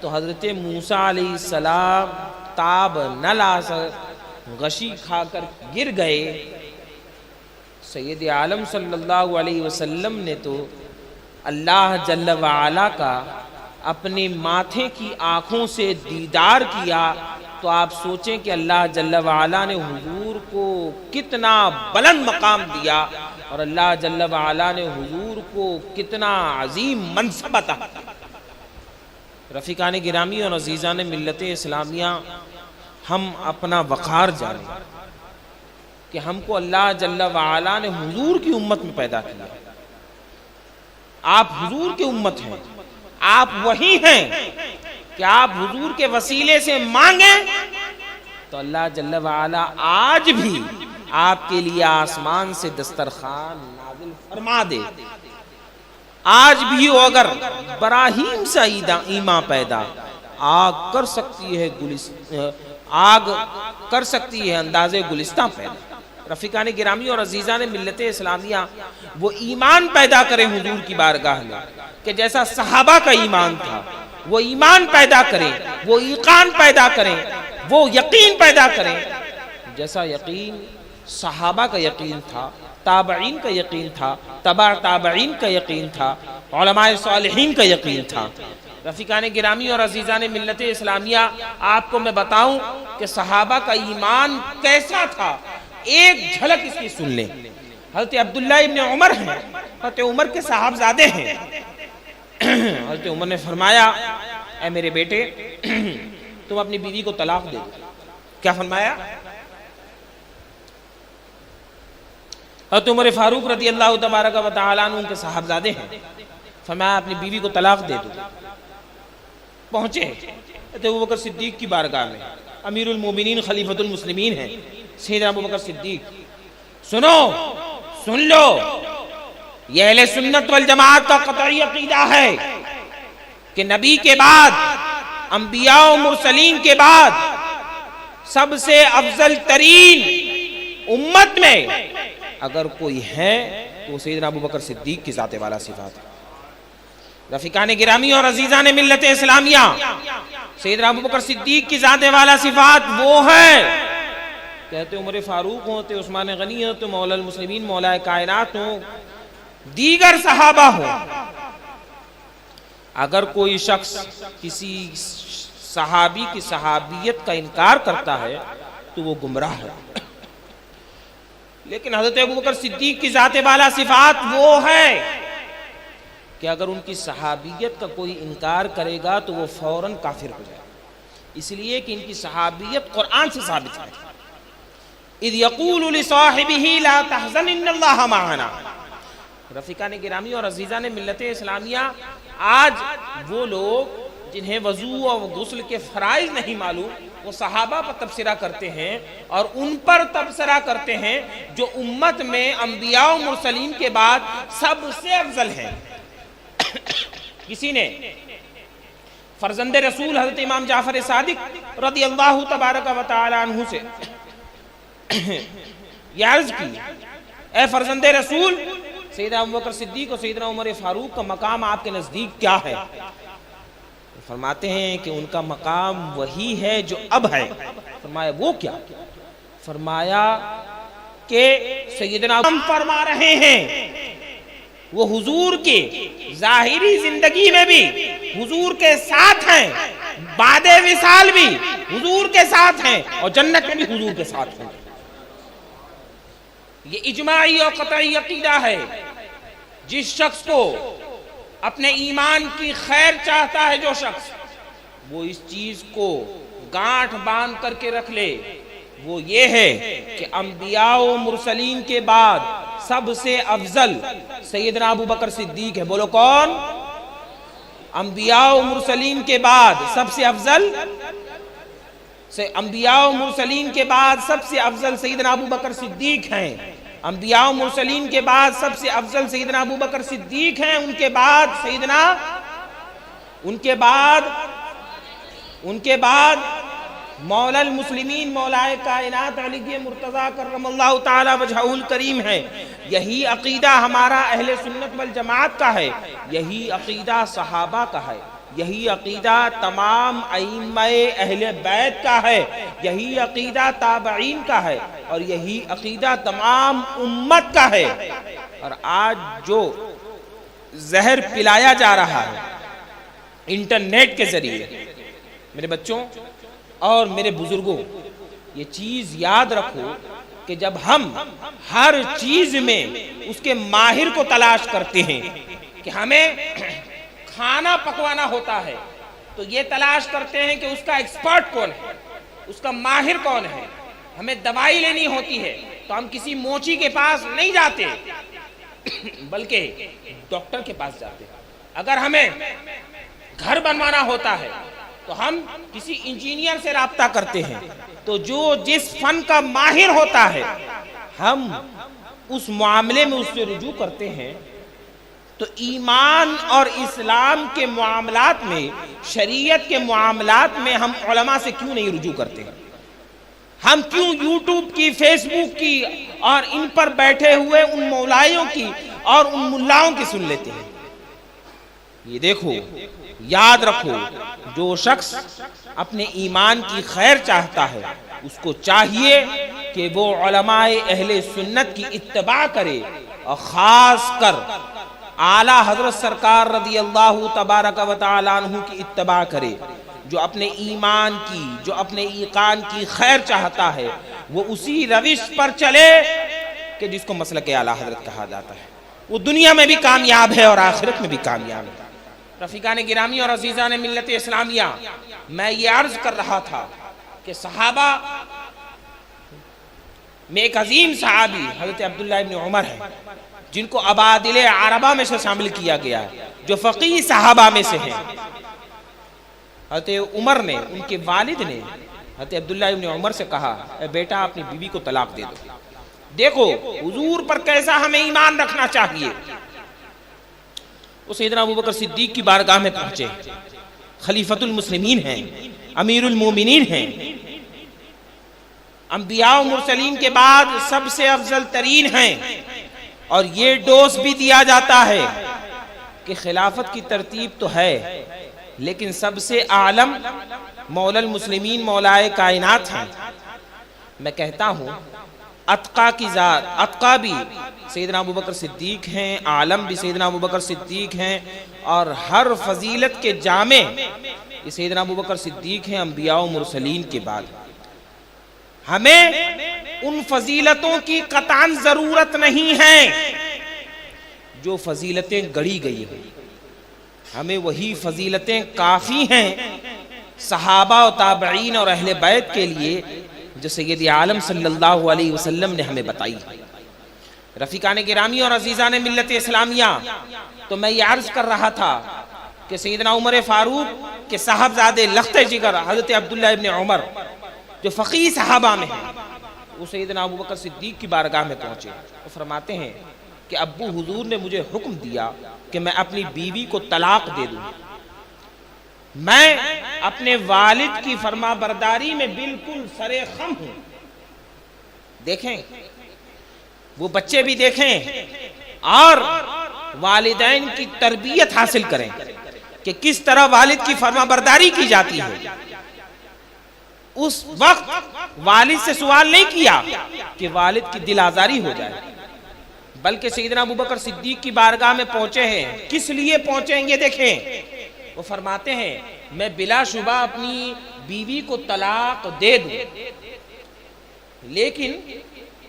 تو حضرت موسیٰ علیہ السلام تاب نہ لا سکے، غشی کھا کر گر گئے. سید عالم صلی اللہ علیہ وسلم نے تو اللہ جل وعلا کا اپنے ماتھے کی آنکھوں سے دیدار کیا. تو آپ سوچیں کہ اللہ جل وعلا نے حضور کو کتنا بلند مقام دیا اور اللہ جل وعلا نے حضور کو کتنا عظیم منصب عطا. رفیقان گرامی اور عزیزان ملت اسلامیہ، ہم اپنا وقار جانیں کہ ہم کو اللہ جل وعلا نے حضور کی امت میں پیدا کیا. آپ حضور کی امت ہیں، آپ وہی ہیں کہ آپ حضور کے وسیلے سے مانگیں تو اللہ جل وعلا آج بھی آپ کے لیے آسمان سے دسترخوان نازل فرما دے. آج بھی اگر براہیم سے ایمان پیدا آگ کر سکتی ہے انداز گلستہ پیدا. رفیقان گرامی اور عزیزان ملت اسلامیہ، وہ ایمان پیدا کریں حضور کی بارگاہ میں کہ جیسا صحابہ کا ایمان تھا وہ ایمان پیدا کریں، وہ ایقان پیدا کریں، وہ یقین پیدا کریں جیسا یقین صحابہ کا یقین تھا تابعین کا یقین تھا، تبع تابعین کا یقین تھا، علماء صالحین کا یقین تھا۔ رفیقان گرامی اور عزیزان ملت اسلامیہ، آپ کو میں بتاؤں کہ صحابہ کا ایمان کیسا تھا، ایک جھلک اس کی سن لیں۔ حضرت عبداللہ ابن عمر ہیں، حضرت عمر کے صاحبزادے ہیں۔ حضرت عمر نے فرمایا اے میرے بیٹے تم اپنی بیوی کو طلاق دے دو۔ کیا فرمایا؟ حضرت عمر فاروق رضی اللہ تبارک و تعالیٰ عنہ ان کے صاحبزادے ہیں، فرمایا اپنی بیوی کو طلاق دے دو۔ پہنچے حضرت ابوبکر صدیق کی بارگاہ میں، امیر المومنین خلیفۃ المسلمین ہیں سیدنا ابوبکر صدیق۔ سنو، سن لو، یہ اہل سنت والجماعت کا قطعی عقیدہ ہے کہ نبی کے بعد، انبیاء و مرسلین کے بعد سب سے افضل ترین امت میں اگر کوئی ہے تو سیدنا ابوبکر صدیق کی ذات والا صفات ہے۔ رفیقان گرامی اور عزیزان ملت اسلامیہ، سیدنا ابوبکر صدیق کی ذات والا صفات وہ ہے، کہتے عمر فاروق ہوں، تے عثمان غنی ہوں، تے مولا المسلمین مولا کائنات ہوں، دیگر صحابہ ہوں، اگر کوئی شخص کسی صحابی کی صحابیت کا انکار کرتا ہے تو وہ گمراہ ہے۔ لیکن حضرت ابوبکر صدیق کی ذات والا صفات وہ ہے کہ اگر ان کی صحابیت کا کوئی انکار کرے گا تو وہ فوراً کافر ہو جائے، اس لیے کہ ان کی صحابیت قرآن سے ثابت ہے۔ اذ یقول لصاحبہ لا تحزن ان اللہ معنا۔ رفیقان گرامی اور عزیزان ملت اسلامیہ، آج وہ لوگ جنہیں وضو اور غسل کے فرائض نہیں معلوم، وہ صحابہ پر تبصرہ کرتے ہیں اور ان پر تبصرہ کرتے ہیں جو امت میں انبیاء و مرسلین کے بعد سب سے افضل ہیں۔ کسی نے فرزند رسول حضرت امام جعفر صادق رضی اللہ تبارک و تعالی عنہ سے یہ عرض کی، اے فرزند رسول، سیدنا ابوبکر صدیق اور سیدنا عمر فاروق کا مقام آپ کے نزدیک کیا ہے؟ فرماتے ہیں کہ ان کا مقام وہی ہے جو اب ہے۔ فرمایا وہ کیا؟ فرمایا کہ سیدنا ہم فرما رہے ہیں وہ حضور کی ظاہری زندگی میں بھی حضور کے ساتھ ہیں، بعد وصال بھی حضور کے ساتھ ہیں، اور جنت میں بھی حضور کے ساتھ ہیں۔ یہ اجماعی اور قطعی عقیدہ ہے۔ جس شخص کو اپنے ایمان کی خیر چاہتا ہے، جو شخص، وہ اس چیز کو گانٹھ باندھ کر کے رکھ لے، وہ یہ ہے کہ انبیاء و مرسلین کے بعد سب سے افضل سیدنا ابوبکر صدیق ہے۔ بولو کون؟ انبیاء و مرسلین کے بعد سب سے افضل، انبیاء و مرسلین کے بعد سب سے افضل سیدنا ابوبکر صدیق ہیں۔ انبیاء و مرسلین کے بعد سب سے افضل سیدنا ابوبکر صدیق ہیں۔ ان کے بعد سیدنا، ان کے بعد مولا المسلمین مولا کائنات علی مرتضیٰ کرم اللہ تعالی وجہہ الکریم ہے۔ یہی عقیدہ ہمارا اہل سنت والجماعت کا ہے، یہی عقیدہ صحابہ کا ہے، یہی عقیدہ تمام ائمہ اہل بیت کا ہے، یہی عقیدہ تابعین کا ہے، اور یہی عقیدہ تمام امت کا ہے۔ اور آج جو زہر پلایا جا رہا ہے انٹرنیٹ کے ذریعے، میرے بچوں اور میرے بزرگوں، یہ چیز یاد رکھو کہ جب ہم ہر چیز میں اس کے ماہر کو تلاش کرتے ہیں، کہ ہمیں کھانا پکوانا ہوتا ہے تو یہ تلاش کرتے ہیں کہ اس کا ایکسپرٹ کون ہے، اس کا ماہر کون ہے۔ ہمیں دوائی لینی ہوتی ہے تو ہم کسی موچی کے پاس نہیں جاتے بلکہ ڈاکٹر کے پاس جاتے ہیں۔ اگر ہمیں گھر بنوانا ہوتا ہے تو ہم کسی انجینئر سے رابطہ کرتے ہیں۔ تو جو جس فن کا ماہر ہوتا ہے ہم اس معاملے میں اس سے رجوع کرتے ہیں۔ تو ایمان اور اسلام کے معاملات میں، شریعت کے معاملات میں ہم علماء سے کیوں نہیں رجوع کرتے ہیں؟ ہم کیوں یوٹیوب کی، فیس بک کی اور ان پر بیٹھے ہوئے ان مولائیوں کی اور ان ملاؤں کی سن لیتے ہیں؟ یہ دیکھو، یاد رکھو، جو شخص اپنے ایمان کی خیر چاہتا ہے اس کو چاہیے کہ وہ علماء اہل سنت کی اتباع کرے، اور خاص کر اعلیٰ حضرت سرکار رضی اللہ تبارک و تعالی عنہ کی اتباع کرے۔ جو اپنے ایمان کی، جو اپنے ایقان کی خیر چاہتا ہے، وہ اسی روش پر چلے کہ جس کو مسلک اعلیٰ حضرت کہا جاتا ہے، وہ دنیا میں بھی کامیاب ہے اور آخرت میں بھی کامیاب ہے۔ رفیقان گرامی اور عزیزان ملت اسلامیہ، میں یہ عرض کر رہا تھا کہ صحابہ میں ایک عظیم صحابی حضرت عبداللہ ابن عمر ہیں، جن کو ابادل عربہ میں سے شامل کیا گیا ہے، جو فقیہ صحابہ میں سے ہیں۔ حضرت عمر نے، ان کے والد نے حضرت عبداللہ ابن عمر سے کہا، اے بیٹا اپنی بیوی کو طلاق دے دو۔ دیکھو حضور پر کیسا ہمیں ایمان رکھنا چاہیے۔ وہ سیدنا ابوبکر صدیق کی بارگاہ میں پہنچے، خلیفۃ المسلمین ہیں، امیر المومنین ہیں، انبیاء و مرسلین کے بعد سب سے افضل ترین ہیں، اور یہ ڈوز بھی دیا جاتا ہے کہ خلافت کی ترتیب تو ہے، لیکن سب سے عالم مولا المسلمین مولائے کائنات ہیں۔ میں کہتا ہوں اتقا کی ذات، اتقا بھی سیدنا ابوبکر صدیق ہیں، عالم بھی سیدنا ابوبکر صدیق ہیں، اور ہر فضیلت کے جامع یہ سیدنا ابوبکر صدیق ہیں انبیاء و مرسلین کے بعد۔ ہمیں ان فضیلتوں کی قطعاً ضرورت نہیں ہے جو فضیلتیں گڑھی گئی ہیں، ہمیں وہی فضیلتیں کافی ہیں صحابہ و تابعین اور اہل بیت کے لیے جو سید عالم صلی اللہ علیہ وسلم نے ہمیں بتائی۔ رفیقان گرامی اور عزیزان ملت اسلامیہ، تو میں یہ عرض کر رہا تھا کہ سیدنا عمر فاروق کے صاحبزادے لخت جگر حضرت عبداللہ ابن عمر جو فقیہ صحابہ میں ہیں، وہ سیدنا ابوبکر صدیق کی بارگاہ میں پہنچے، وہ فرماتے ہیں کہ ابو حضور نے مجھے حکم دیا کہ میں اپنی بیوی کو طلاق دے دوں، میں اپنے والد کی فرما برداری میں بالکل سرے خم ہوں۔ دیکھیں وہ بچے بھی دیکھیں اور والدین کی تربیت حاصل کریں کہ کس طرح والد کی فرما برداری کی جاتی ہے۔ اس وقت والد سے سوال نہیں کیا کہ والد کی دل آزاری ہو جائے، بلکہ سیدنا ابوبکر صدیق کی بارگاہ میں پہنچے ہیں۔ کس لیے پہنچے ہیں یہ دیکھیں، وہ فرماتے ہیں میں بلا شبہ اپنی بیوی کو طلاق دے دوں، لیکن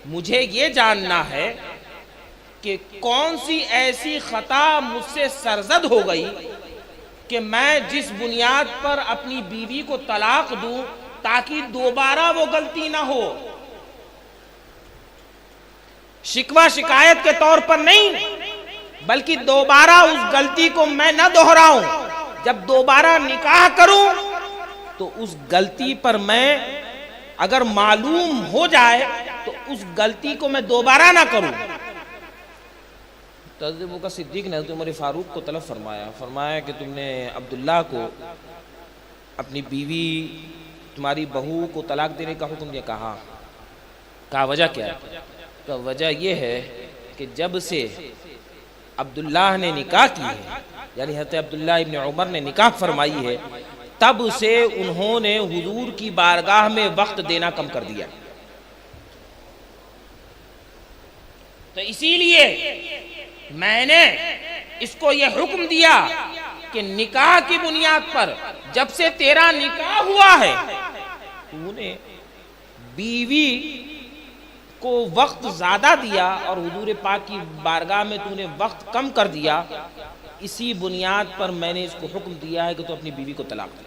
مجھے یہ جاننا ہے کہ کون سی ایسی خطا مجھ سے سرزد ہو گئی کہ میں جس بنیاد پر اپنی بیوی کو طلاق دوں تاکہ دوبارہ وہ غلطی نہ ہو۔ شکوہ شکایت کے طور پر نہیں، بلکہ دوبارہ اس غلطی کو میں نہ دہراؤں۔ جب دوبارہ نکاح کروں تو اس غلطی پر میں اگر معلوم ہو جائے تو اس غلطی کو میں دوبارہ نہ کروں۔ تو حضرت ابوبکر صدیق نے حضرت عمر فاروق کو طلب فرمایا کہ تم نے عبداللہ کو اپنی بیوی تمہاری بہو کو طلاق دینے کا حکم دیا۔ کہا وجہ کیا ہے؟ کہ وجہ یہ ہے کہ جب سے عبداللہ نے نکاح کی ہے، یعنی حضرت عبداللہ ابن عمر نے نکاح فرمائی ہے، تب سے انہوں نے حضور کی بارگاہ میں وقت دینا کم کر دیا۔ تو اسی لیے میں نے اس کو یہ حکم دیا کہ نکاح کی بنیاد پر جب سے تیرا نکاح ہوا ہے تو نے بیوی کو وقت زیادہ دیا اور حضور پاک کی بارگاہ میں تو نے وقت کم کر دیا، اسی بنیاد پر میں نے اس کو حکم دیا ہے کہ تو اپنی بیوی کو طلاق دے۔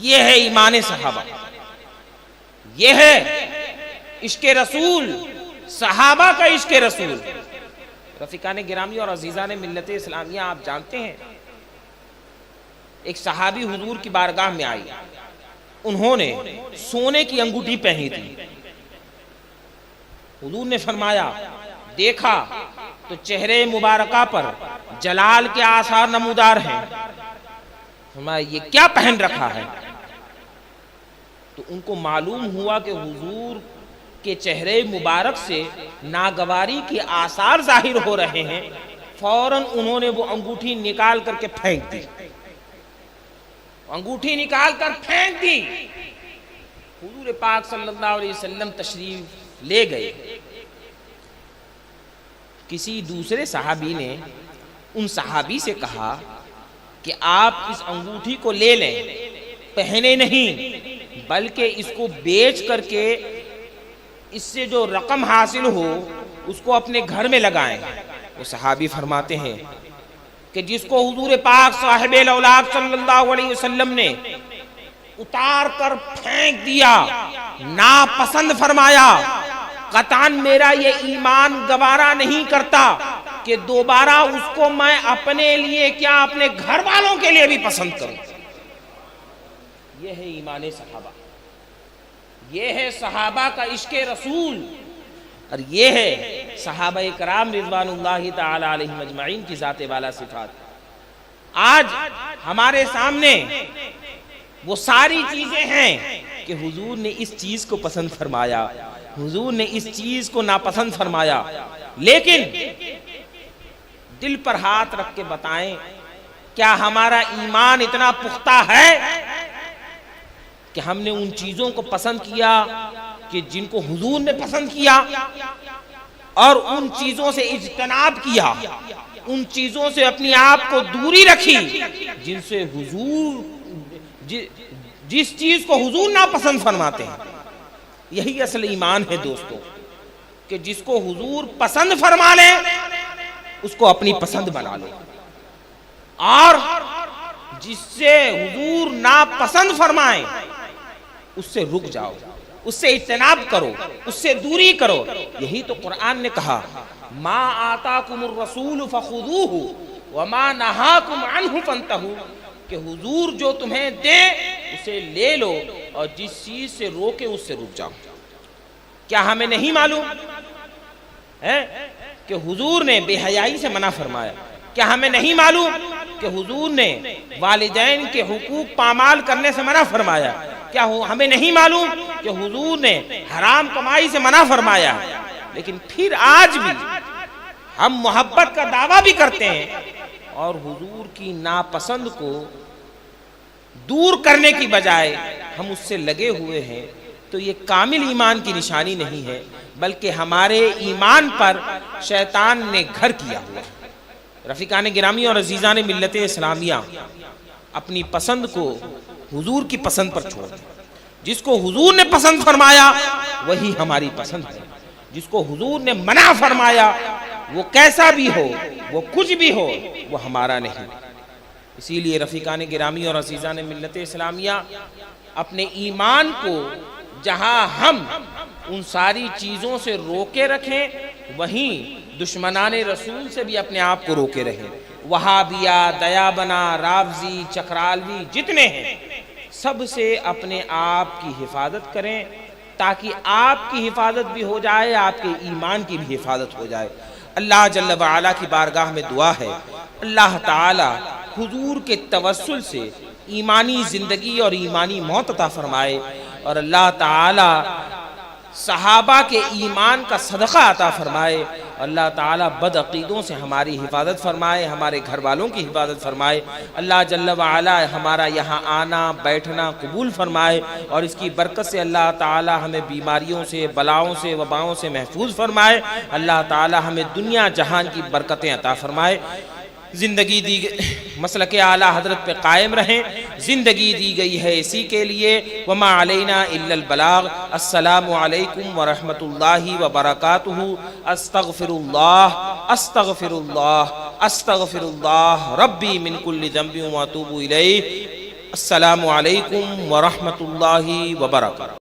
یہ ہے ایمان صحابہ، یہ ہے عشق رسول، صحابہ کا عشق رسول۔ رفیقان گرامی اور عزیزان ملت اسلامیہ، آپ جانتے ہیں ایک صحابی حضور کی بارگاہ میں آئی، انہوں نے سونے کی انگوٹھی پہنی تھی۔ حضور نے فرمایا، دیکھا تو چہرے مبارکہ پر جلال کے آثار نمودار ہیں۔ فرمایا یہ کیا پہن رکھا ہے؟ تو ان کو معلوم ہوا کہ حضور کے چہرے مبارک سے ناگواری کے آثار ظاہر ہو رہے ہیں۔ فوراً انہوں نے وہ انگوٹھی نکال کر کے پھینک دی۔ انگوٹھی نکال کر پھینک دی. حضور پاک صلی اللہ علیہ وسلم تشریف لے گئے. کسی دوسرے صحابی نے ان صحابی سے کہا کہ آپ اس انگوٹھی کو لے لیں، پہنے نہیں بلکہ اس کو بیچ کر کے اس سے جو رقم حاصل ہو اس کو اپنے گھر میں لگائیں. وہ صحابی فرماتے ہیں کہ جس کو حضور پاک صاحب الاولاد صلی اللہ علیہ وسلم نے اتار کر پھینک دیا، ناپسند فرمایا، قطعاً میرا یہ ایمان گوارا نہیں کرتا کہ دوبارہ اس کو میں اپنے لیے کیا اپنے گھر والوں کے لیے بھی پسند کروں. یہ ہے ایمان صحابہ، یہ ہے صحابہ کا عشق رسول، اور یہ ہے صحابہ کرام رضوان اللہ تعالی علیہم اجمعین کی ذات والا صفات. آج ہمارے سامنے وہ ساری چیزیں ہیں کہ حضور نے اس چیز کو پسند فرمایا، حضور نے اس چیز کو ناپسند فرمایا، لیکن دل پر ہاتھ رکھ کے بتائیں کیا ہمارا ایمان اتنا پختہ ہے کہ ہم نے ان چیزوں کو پسند کیا کہ جن کو حضور نے پسند کیا، اور ان چیزوں سے اجتناب کیا، ان چیزوں سے اپنی آپ کو دوری رکھی جن سے حضور جس چیز کو حضور ناپسند فرماتے ہیں. یہی اصل ایمان ہے دوستو، کہ جس کو حضور پسند فرما لیں اس کو اپنی پسند بنا لو، اور جس سے حضور ناپسند فرمائیں اس سے رک جاؤ، اس سے اجتناب کرو، اس سے دوری کرو. یہی تو قرآن نے کہا ما آتاکم الرسول فخذوہ وما نہاکم عنہ فانتہوا، کہ حضور جو تمہیں دے اسے لے لو اور جس چیز سے روکے اس سے رک جاؤ. کیا ہمیں نہیں معلوم ہے کہ حضور نے بے حیائی سے منع فرمایا؟ کیا ہمیں نہیں معلوم کہ حضور نے والدین کے حقوق پامال کرنے سے منع فرمایا؟ کیا ہمیں نہیں معلوم کہ حضور نے حرام کمائی سے منع فرمایا؟ لیکن پھر آج بھی ہم محبت کا دعویٰ بھی کرتے ہیں اور حضور کی ناپسند کو دور کرنے کی بجائے ہم اس سے لگے ہوئے ہیں. تو یہ کامل ایمان کی نشانی نہیں ہے، بلکہ ہمارے ایمان پر شیطان نے گھر کیا ہوا. رفیقان گرامی اور عزیزان ملت اسلامیہ، اپنی پسند کو حضور کی پسند پر چھوڑ دیں. جس کو حضور نے پسند فرمایا وہی ہماری پسند ہے، جس کو حضور نے منع فرمایا وہ کیسا بھی ہو، وہ کچھ بھی ہو، وہ ہمارا نہیں. اسی لیے رفیقان گرامی اور عزیزان ملت اسلامیہ، اپنے ایمان کو جہاں ہم ان ساری چیزوں سے روکے رکھیں وہیں دشمنان رسول سے بھی اپنے آپ کو روکے رہیں. وہابیہ، دیابنا، رافضی، چکرالوی جتنے ہیں سب سے اپنے آپ کی حفاظت کریں تاکہ آپ کی حفاظت بھی ہو جائے، آپ کے ایمان کی بھی حفاظت ہو جائے. اللہ جل وعلا کی بارگاہ میں دعا ہے اللہ تعالی حضور کے توسل سے ایمانی زندگی اور ایمانی موت عطا فرمائے، اور اللہ تعالی صحابہ کے ایمان کا صدقہ عطا فرمائے. اللہ تعالیٰ بد عقیدوں سے ہماری حفاظت فرمائے، ہمارے گھر والوں کی حفاظت فرمائے. اللہ جل وعلا ہمارا یہاں آنا بیٹھنا قبول فرمائے، اور اس کی برکت سے اللہ تعالیٰ ہمیں بیماریوں سے، بلاؤں سے، وباؤں سے محفوظ فرمائے. اللہ تعالیٰ ہمیں دنیا جہان کی برکتیں عطا فرمائے. زندگی دی مسلک اعلیٰ حضرت پہ قائم رہیں. زندگی دی گئی ہے اسی کے لیے. وما علینا الا البلاغ. السلام علیکم ورحمۃ اللہ وبرکاتہ. استغفر اللہ استغفر اللہ استغفر اللہ ربی من کل ذنب واتوب الیہ. السلام علیکم ورحمۃ اللہ وبرکاتہ.